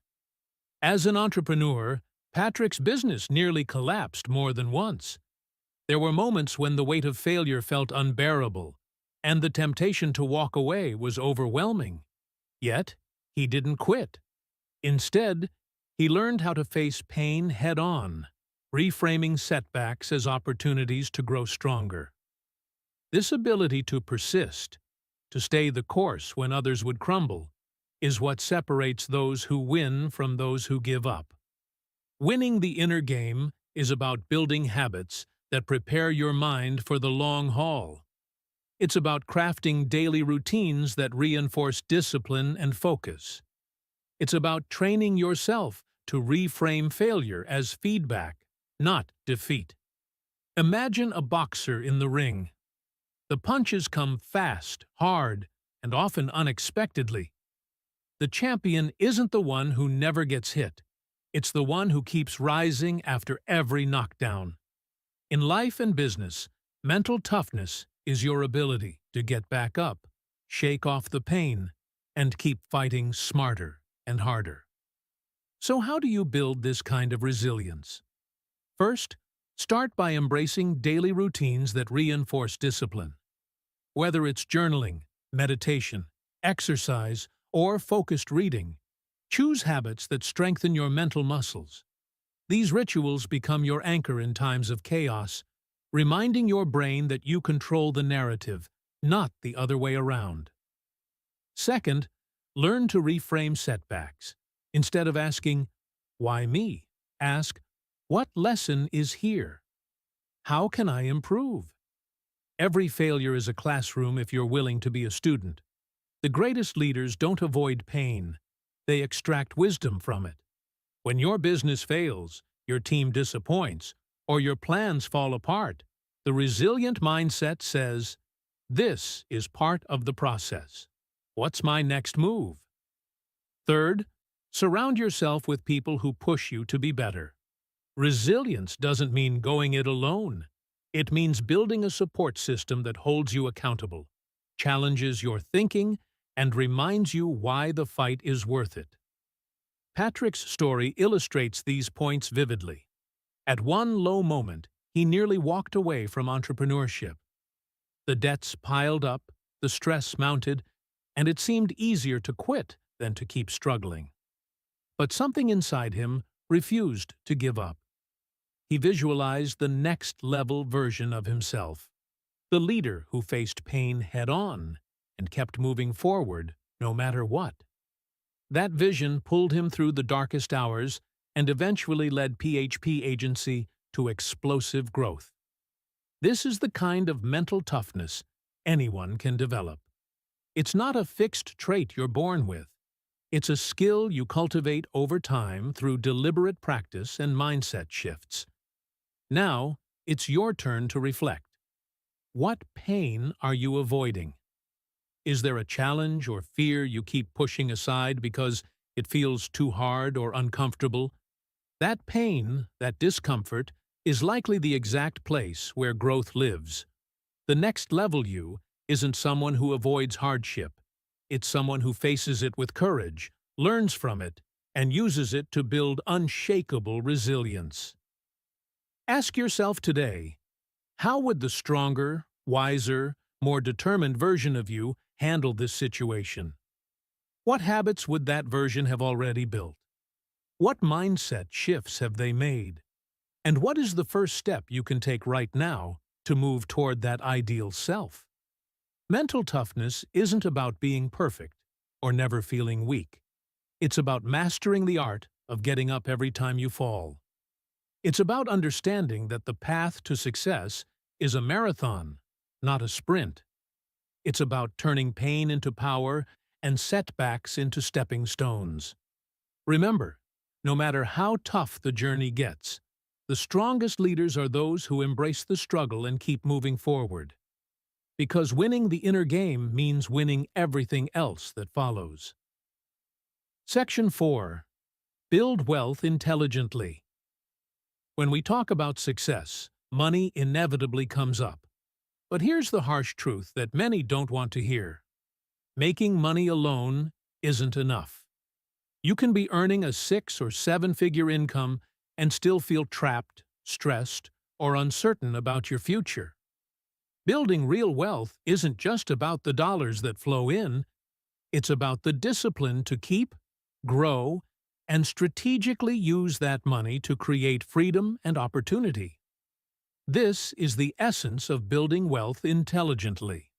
As an entrepreneur, Patrick's business nearly collapsed more than once. There were moments when the weight of failure felt unbearable, and the temptation to walk away was overwhelming. Yet, he didn't quit. Instead, he learned how to face pain head-on, reframing setbacks as opportunities to grow stronger. This ability to persist, to stay the course when others would crumble, is what separates those who win from those who give up. Winning the inner game is about building habits that prepare your mind for the long haul. It's about crafting daily routines that reinforce discipline and focus. It's about training yourself to reframe failure as feedback, not defeat. Imagine a boxer in the ring. The punches come fast, hard, and often unexpectedly. The champion isn't the one who never gets hit. It's the one who keeps rising after every knockdown. In life and business, mental toughness is your ability to get back up, shake off the pain, and keep fighting smarter and harder. So how do you build this kind of resilience? First, start by embracing daily routines that reinforce discipline. Whether it's journaling, meditation, exercise, or focused reading, choose habits that strengthen your mental muscles. These rituals become your anchor in times of chaos, reminding your brain that you control the narrative, not the other way around. Second, learn to reframe setbacks. Instead of asking, "Why me?" ask, "What lesson is here? How can I improve?" Every failure is a classroom if you're willing to be a student. The greatest leaders don't avoid pain. They extract wisdom from it. When your business fails, your team disappoints, or your plans fall apart, the resilient mindset says, "This is part of the process. What's my next move?" Third, surround yourself with people who push you to be better. Resilience doesn't mean going it alone. It means building a support system that holds you accountable, challenges your thinking, and reminds you why the fight is worth it. Patrick's story illustrates these points vividly. At one low moment, he nearly walked away from entrepreneurship. The debts piled up, the stress mounted, and it seemed easier to quit than to keep struggling. But something inside him refused to give up. He visualized the next-level version of himself, the leader who faced pain head-on and kept moving forward no matter what. That vision pulled him through the darkest hours and eventually led PHP Agency to explosive growth. This is the kind of mental toughness anyone can develop. It's not a fixed trait you're born with. It's a skill you cultivate over time through deliberate practice and mindset shifts. Now, it's your turn to reflect. What pain are you avoiding? Is there a challenge or fear you keep pushing aside because it feels too hard or uncomfortable? That pain, that discomfort, is likely the exact place where growth lives. The next level you isn't someone who avoids hardship. It's someone who faces it with courage, learns from it, and uses it to build unshakable resilience. Ask yourself today, how would the stronger, wiser, more determined version of you handle this situation? What habits would that version have already built? What mindset shifts have they made? And what is the first step you can take right now to move toward that ideal self? Mental toughness isn't about being perfect or never feeling weak. It's about mastering the art of getting up every time you fall. It's about understanding that the path to success is a marathon, not a sprint. It's about turning pain into power and setbacks into stepping stones. Remember, no matter how tough the journey gets, the strongest leaders are those who embrace the struggle and keep moving forward. Because winning the inner game means winning everything else that follows. Section 4. Build wealth intelligently. When we talk about success, money inevitably comes up. But here's the harsh truth that many don't want to hear. Making money alone isn't enough. You can be earning a 6- or 7-figure income and still feel trapped, stressed, or uncertain about your future. Building real wealth isn't just about the dollars that flow in. It's about the discipline to keep, grow, and strategically use that money to create freedom and opportunity. This is the essence of building wealth intelligently.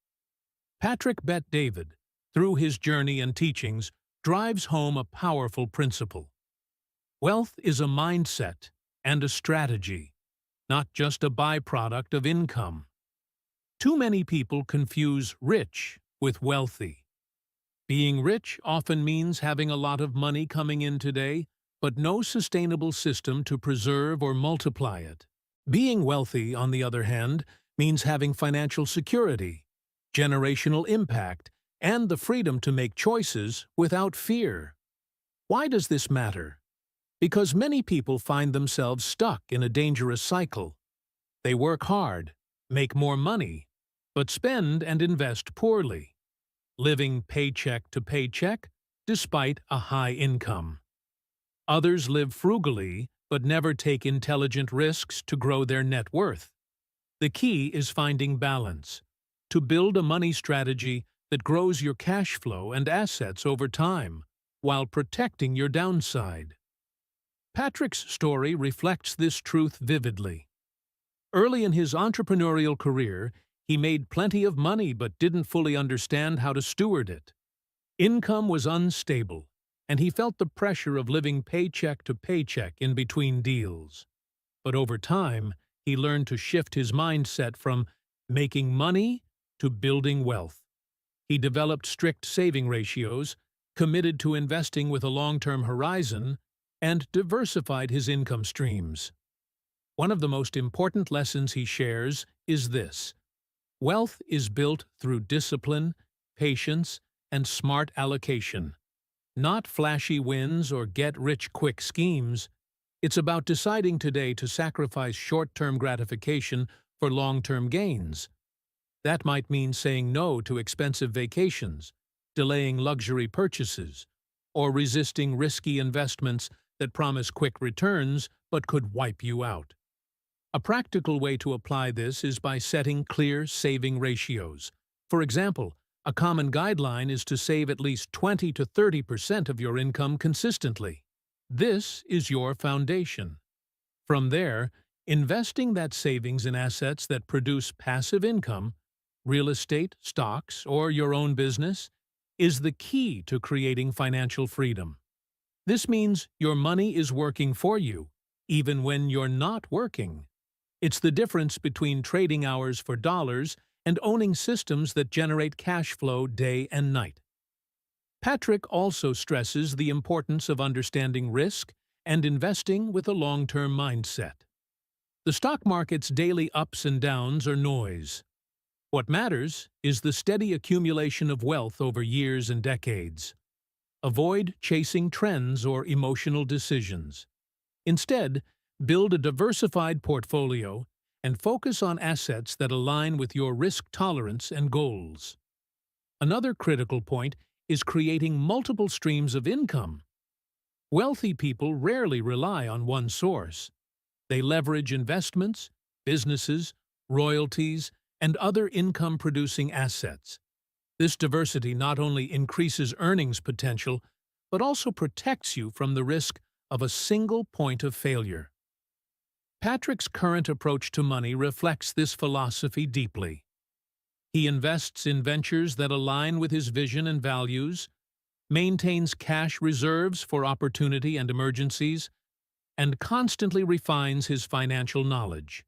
Patrick Bet-David, through his journey and teachings, drives home a powerful principle. Wealth is a mindset and a strategy, not just a byproduct of income. Too many people confuse rich with wealthy. Being rich often means having a lot of money coming in today, but no sustainable system to preserve or multiply it. Being wealthy, on the other hand, means having financial security, generational impact, and the freedom to make choices without fear. Why does this matter? Because many people find themselves stuck in a dangerous cycle. They work hard, make more money, but spend and invest poorly. living paycheck to paycheck despite a high income. Others live frugally but never take intelligent risks to grow their net worth. The key is finding balance, to build a money strategy that grows your cash flow and assets over time, while protecting your downside. Patrick's story reflects this truth vividly. Early in his entrepreneurial career, he made plenty of money but didn't fully understand how to steward it. Income was unstable, and he felt the pressure of living paycheck to paycheck in between deals. But over time, he learned to shift his mindset from making money to building wealth. He developed strict saving ratios, committed to investing with a long-term horizon, and diversified his income streams. One of the most important lessons he shares is this: wealth is built through discipline, patience, and smart allocation. Not flashy wins or get-rich-quick schemes. It's about deciding today to sacrifice short-term gratification for long-term gains. That might mean saying no to expensive vacations, delaying luxury purchases, or resisting risky investments that promise quick returns but could wipe you out. A practical way to apply this is by setting clear saving ratios. For example, a common guideline is to save at least 20 to 30% of your income consistently. This is your foundation. From there, investing that savings in assets that produce passive income, real estate, stocks, or your own business, is the key to creating financial freedom. This means your money is working for you, even when you're not working. It's the difference between trading hours for dollars and owning systems that generate cash flow day and night. Patrick also stresses the importance of understanding risk and investing with a long-term mindset. The stock market's daily ups and downs are noise. What matters is the steady accumulation of wealth over years and decades. Avoid chasing trends or emotional decisions. Instead, build a diversified portfolio and focus on assets that align with your risk tolerance and goals. Another critical point is creating multiple streams of income. Wealthy people rarely rely on one source. They leverage investments, businesses, royalties, and other income-producing assets. This diversity not only increases earnings potential, but also protects you from the risk of a single point of failure. Patrick's current approach to money reflects this philosophy deeply. He invests in ventures that align with his vision and values, maintains cash reserves for opportunity and emergencies, and constantly refines his financial knowledge.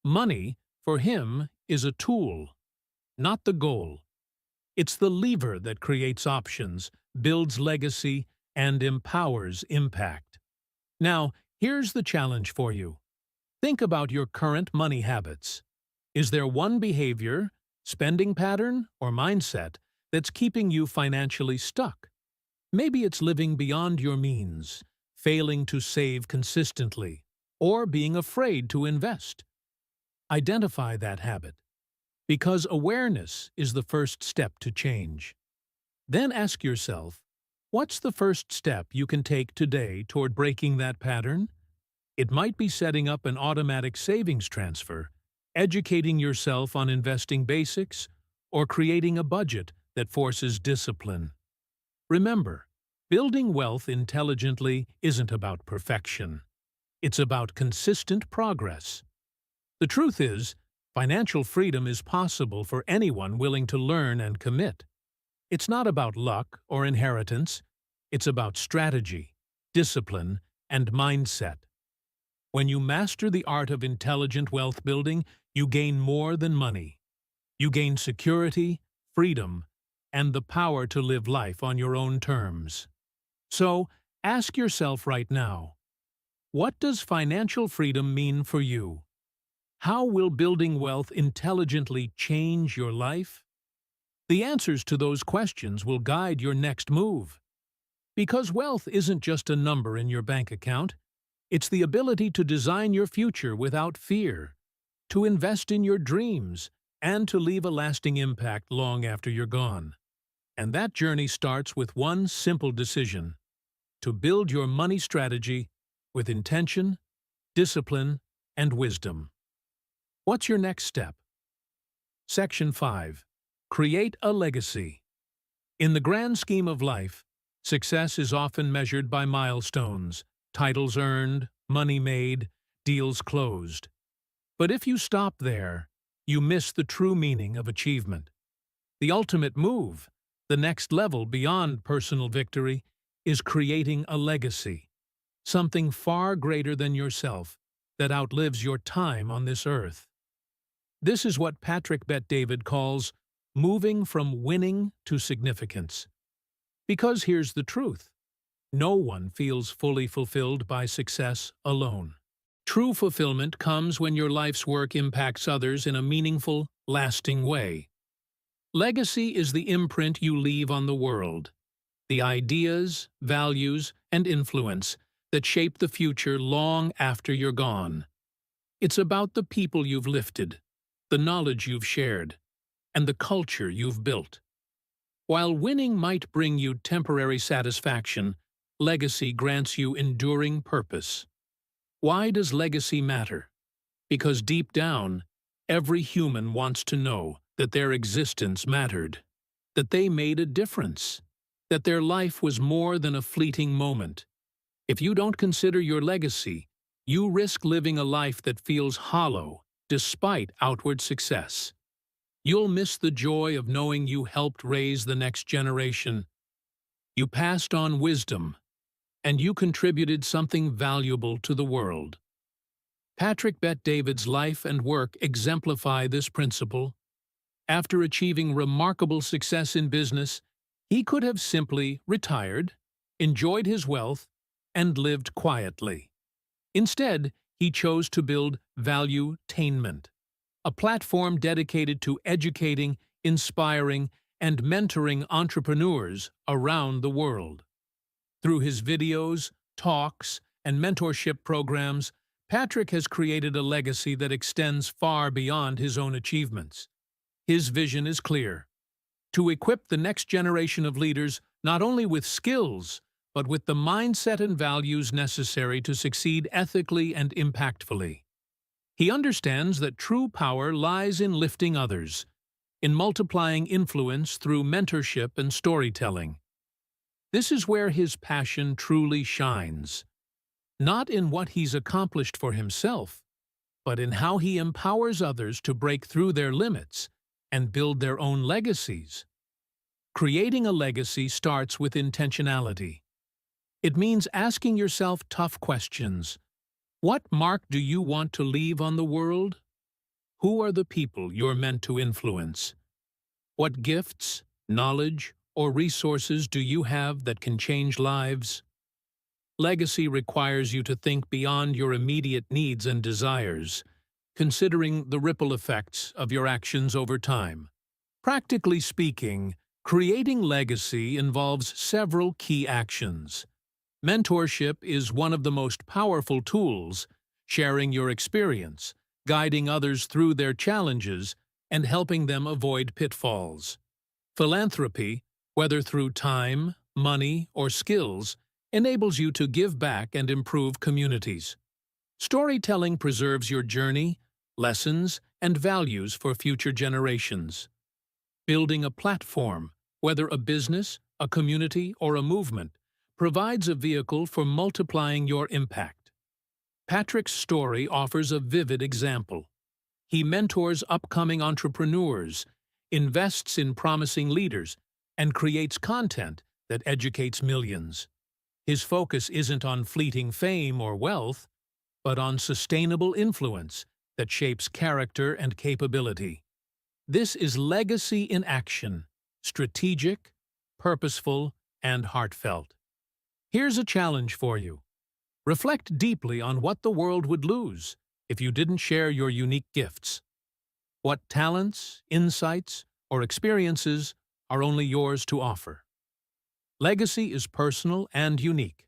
Money, for him, is a tool, not the goal. It's the lever that creates options, builds legacy, and empowers impact. Now, here's the challenge for you. Think about your current money habits. Is there one behavior, spending pattern, or mindset that's keeping you financially stuck? Maybe it's living beyond your means, failing to save consistently, or being afraid to invest. Identify that habit, because awareness is the first step to change. Then ask yourself, what's the first step you can take today toward breaking that pattern? It might be setting up an automatic savings transfer, educating yourself on investing basics, or creating a budget that forces discipline. Remember, building wealth intelligently isn't about perfection. It's about consistent progress. The truth is, financial freedom is possible for anyone willing to learn and commit. It's not about luck or inheritance. It's about strategy, discipline, and mindset. When you master the art of intelligent wealth building, you gain more than money. You gain security, freedom, and the power to live life on your own terms. So, ask yourself right now, what does financial freedom mean for you? How will building wealth intelligently change your life? The answers to those questions will guide your next move. Because wealth isn't just a number in your bank account. It's the ability to design your future without fear, to invest in your dreams, and to leave a lasting impact long after you're gone. And that journey starts with one simple decision: to build your money strategy with intention, discipline, and wisdom. What's your next step? Section 5. Create a legacy. In the grand scheme of life, success is often measured by milestones: titles earned, money made, deals closed. But if you stop there, you miss the true meaning of achievement. The ultimate move, the next level beyond personal victory, is creating a legacy, something far greater than yourself that outlives your time on this earth. This is what Patrick Bet-David calls moving from winning to significance. Because here's the truth: no one feels fully fulfilled by success alone. True fulfillment comes when your life's work impacts others in a meaningful, lasting way. Legacy is the imprint you leave on the world, the ideas, values, and influence that shape the future long after you're gone. It's about the people you've lifted, the knowledge you've shared, and the culture you've built. While winning might bring you temporary satisfaction, legacy grants you enduring purpose. Why does legacy matter? Because deep down, every human wants to know that their existence mattered, that they made a difference, that their life was more than a fleeting moment. If you don't consider your legacy, you risk living a life that feels hollow despite outward success. You'll miss the joy of knowing you helped raise the next generation. You passed on wisdom, and you contributed something valuable to the world. Patrick Bet-David's life and work exemplify this principle. After achieving remarkable success in business, he could have simply retired, enjoyed his wealth, and lived quietly. Instead, he chose to build Valuetainment, a platform dedicated to educating, inspiring, and mentoring entrepreneurs around the world. Through his videos, talks, and mentorship programs, Patrick has created a legacy that extends far beyond his own achievements. His vision is clear: to equip the next generation of leaders not only with skills, but with the mindset and values necessary to succeed ethically and impactfully. He understands that true power lies in lifting others, in multiplying influence through mentorship and storytelling. This is where his passion truly shines, not in what he's accomplished for himself, but in how he empowers others to break through their limits and build their own legacies. Creating a legacy starts with intentionality. It means asking yourself tough questions. What mark do you want to leave on the world? Who are the people you're meant to influence? What gifts, knowledge, or resources do you have that can change lives? Legacy requires you to think beyond your immediate needs and desires, considering the ripple effects of your actions over time. Practically speaking, creating legacy involves several key actions. Mentorship is one of the most powerful tools, sharing your experience, guiding others through their challenges, and helping them avoid pitfalls. Philanthropy, whether through time, money, or skills, enables you to give back and improve communities. Storytelling preserves your journey, lessons, and values for future generations. Building a platform, whether a business, a community, or a movement, provides a vehicle for multiplying your impact. Patrick's story offers a vivid example. He mentors upcoming entrepreneurs, invests in promising leaders, and creates content that educates millions. His focus isn't on fleeting fame or wealth, but on sustainable influence that shapes character and capability. This is legacy in action: strategic, purposeful, and heartfelt. Here's a challenge for you. Reflect deeply on what the world would lose if you didn't share your unique gifts. What talents, insights, or experiences are only yours to offer? Legacy is personal and unique.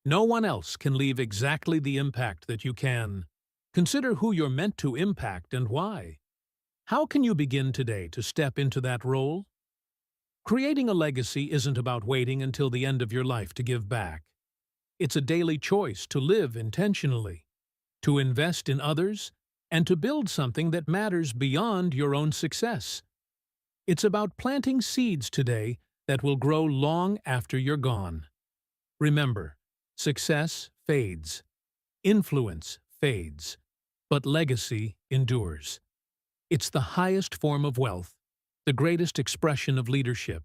No one else can leave exactly the impact that you can. Consider who you're meant to impact and why. How can you begin today to step into that role? Creating a legacy isn't about waiting until the end of your life to give back. It's a daily choice to live intentionally, to invest in others, and to build something that matters beyond your own success. It's about planting seeds today that will grow long after you're gone. Remember, success fades, influence fades, but legacy endures. It's the highest form of wealth, the greatest expression of leadership,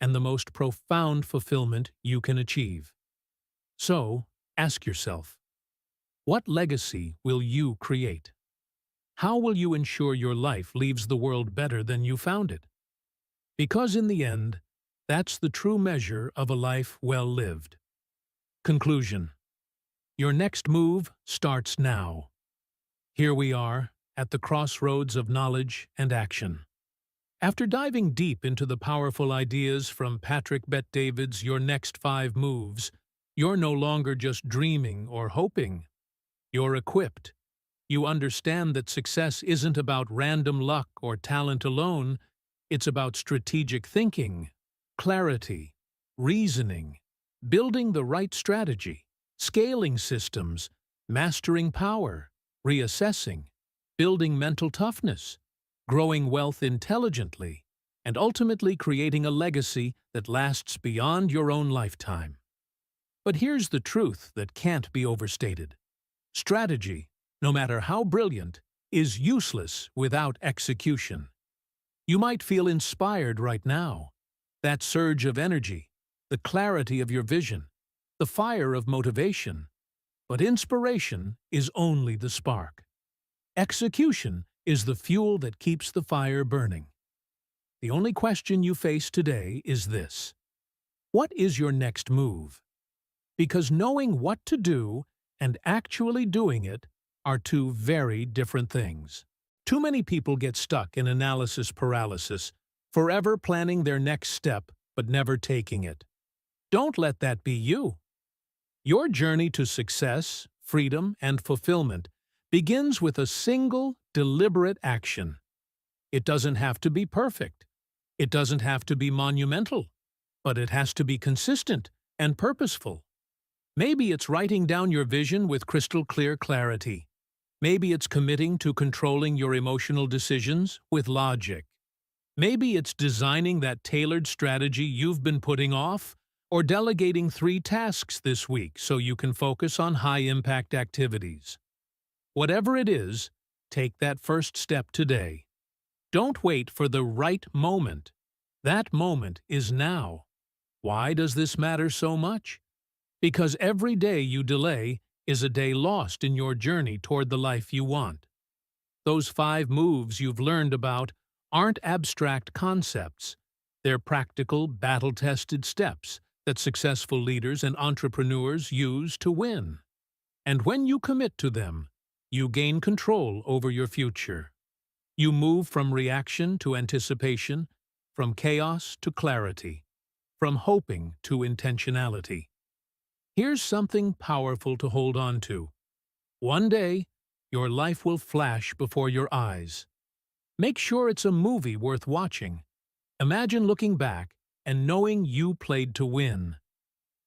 and the most profound fulfillment you can achieve. So, ask yourself, what legacy will you create? How will you ensure your life leaves the world better than you found it? Because in the end, that's the true measure of a life well lived. Conclusion. Your next move starts now. Here we are, at the crossroads of knowledge and action. After diving deep into the powerful ideas from Patrick Bet-David's Your Next 5 Moves, you're no longer just dreaming or hoping. You're equipped. You understand that success isn't about random luck or talent alone. It's about strategic thinking, clarity, reasoning, building the right strategy, scaling systems, mastering power, reassessing, building mental toughness, growing wealth intelligently, and ultimately creating a legacy that lasts beyond your own lifetime. But here's the truth that can't be overstated. Strategy, no matter how brilliant, is useless without execution. You might feel inspired right now. That surge of energy, the clarity of your vision, the fire of motivation. But inspiration is only the spark. Execution is the fuel that keeps the fire burning. The only question you face today is this: what is your next move? Because knowing what to do and actually doing it are two very different things. Too many people get stuck in analysis paralysis, forever planning their next step but never taking it. Don't let that be you. Your journey to success, freedom, and fulfillment begins with a single, deliberate action. It doesn't have to be perfect. It doesn't have to be monumental. But it has to be consistent and purposeful. Maybe it's writing down your vision with crystal clear clarity. Maybe it's committing to controlling your emotional decisions with logic. Maybe it's designing that tailored strategy you've been putting off, or delegating 3 tasks this week so you can focus on high-impact activities. Whatever it is, take that first step today. Don't wait for the right moment. That moment is now. Why does this matter so much? Because every day you delay is a day lost in your journey toward the life you want. Those 5 moves you've learned about aren't abstract concepts. They're practical, battle-tested steps that successful leaders and entrepreneurs use to win. And when you commit to them, you gain control over your future. You move from reaction to anticipation, from chaos to clarity, from hoping to intentionality. Here's something powerful to hold on to. One day, your life will flash before your eyes. Make sure it's a movie worth watching. Imagine looking back and knowing you played to win.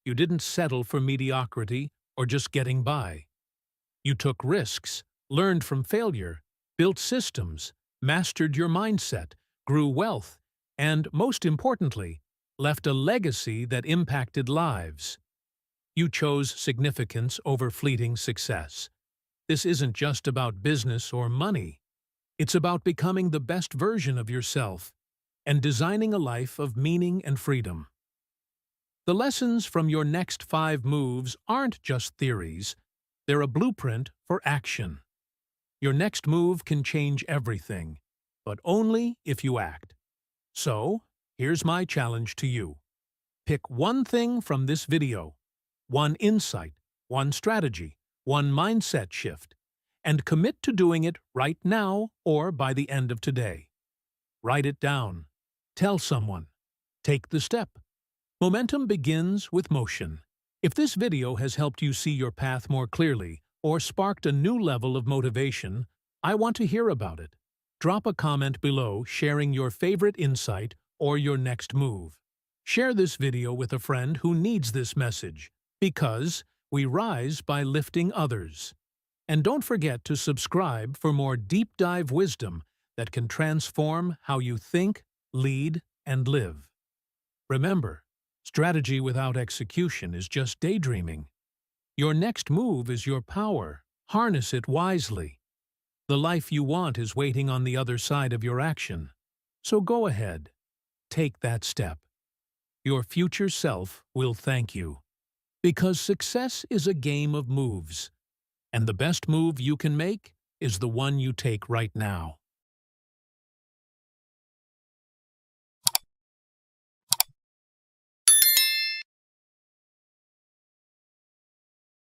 You didn't settle for mediocrity or just getting by. You took risks, learned from failure, built systems, mastered your mindset, grew wealth, and, most importantly, left a legacy that impacted lives. You chose significance over fleeting success. This isn't just about business or money. It's about becoming the best version of yourself and designing a life of meaning and freedom. The lessons from your next 5 moves aren't just theories. They're a blueprint for action. Your next move can change everything, but only if you act. So, here's my challenge to you. Pick one thing from this video, one insight, one strategy, one mindset shift, and commit to doing it right now or by the end of today. Write it down. Tell someone. Take the step. Momentum begins with motion. If this video has helped you see your path more clearly or sparked a new level of motivation, I want to hear about it. Drop a comment below sharing your favorite insight or your next move. Share this video with a friend who needs this message, because we rise by lifting others. And don't forget to subscribe for more deep dive wisdom that can transform how you think, lead, and live. Remember, strategy without execution is just daydreaming. Your next move is your power. Harness it wisely. The life you want is waiting on the other side of your action. So go ahead. Take that step. Your future self will thank you. Because success is a game of moves. And the best move you can make is the one you take right now.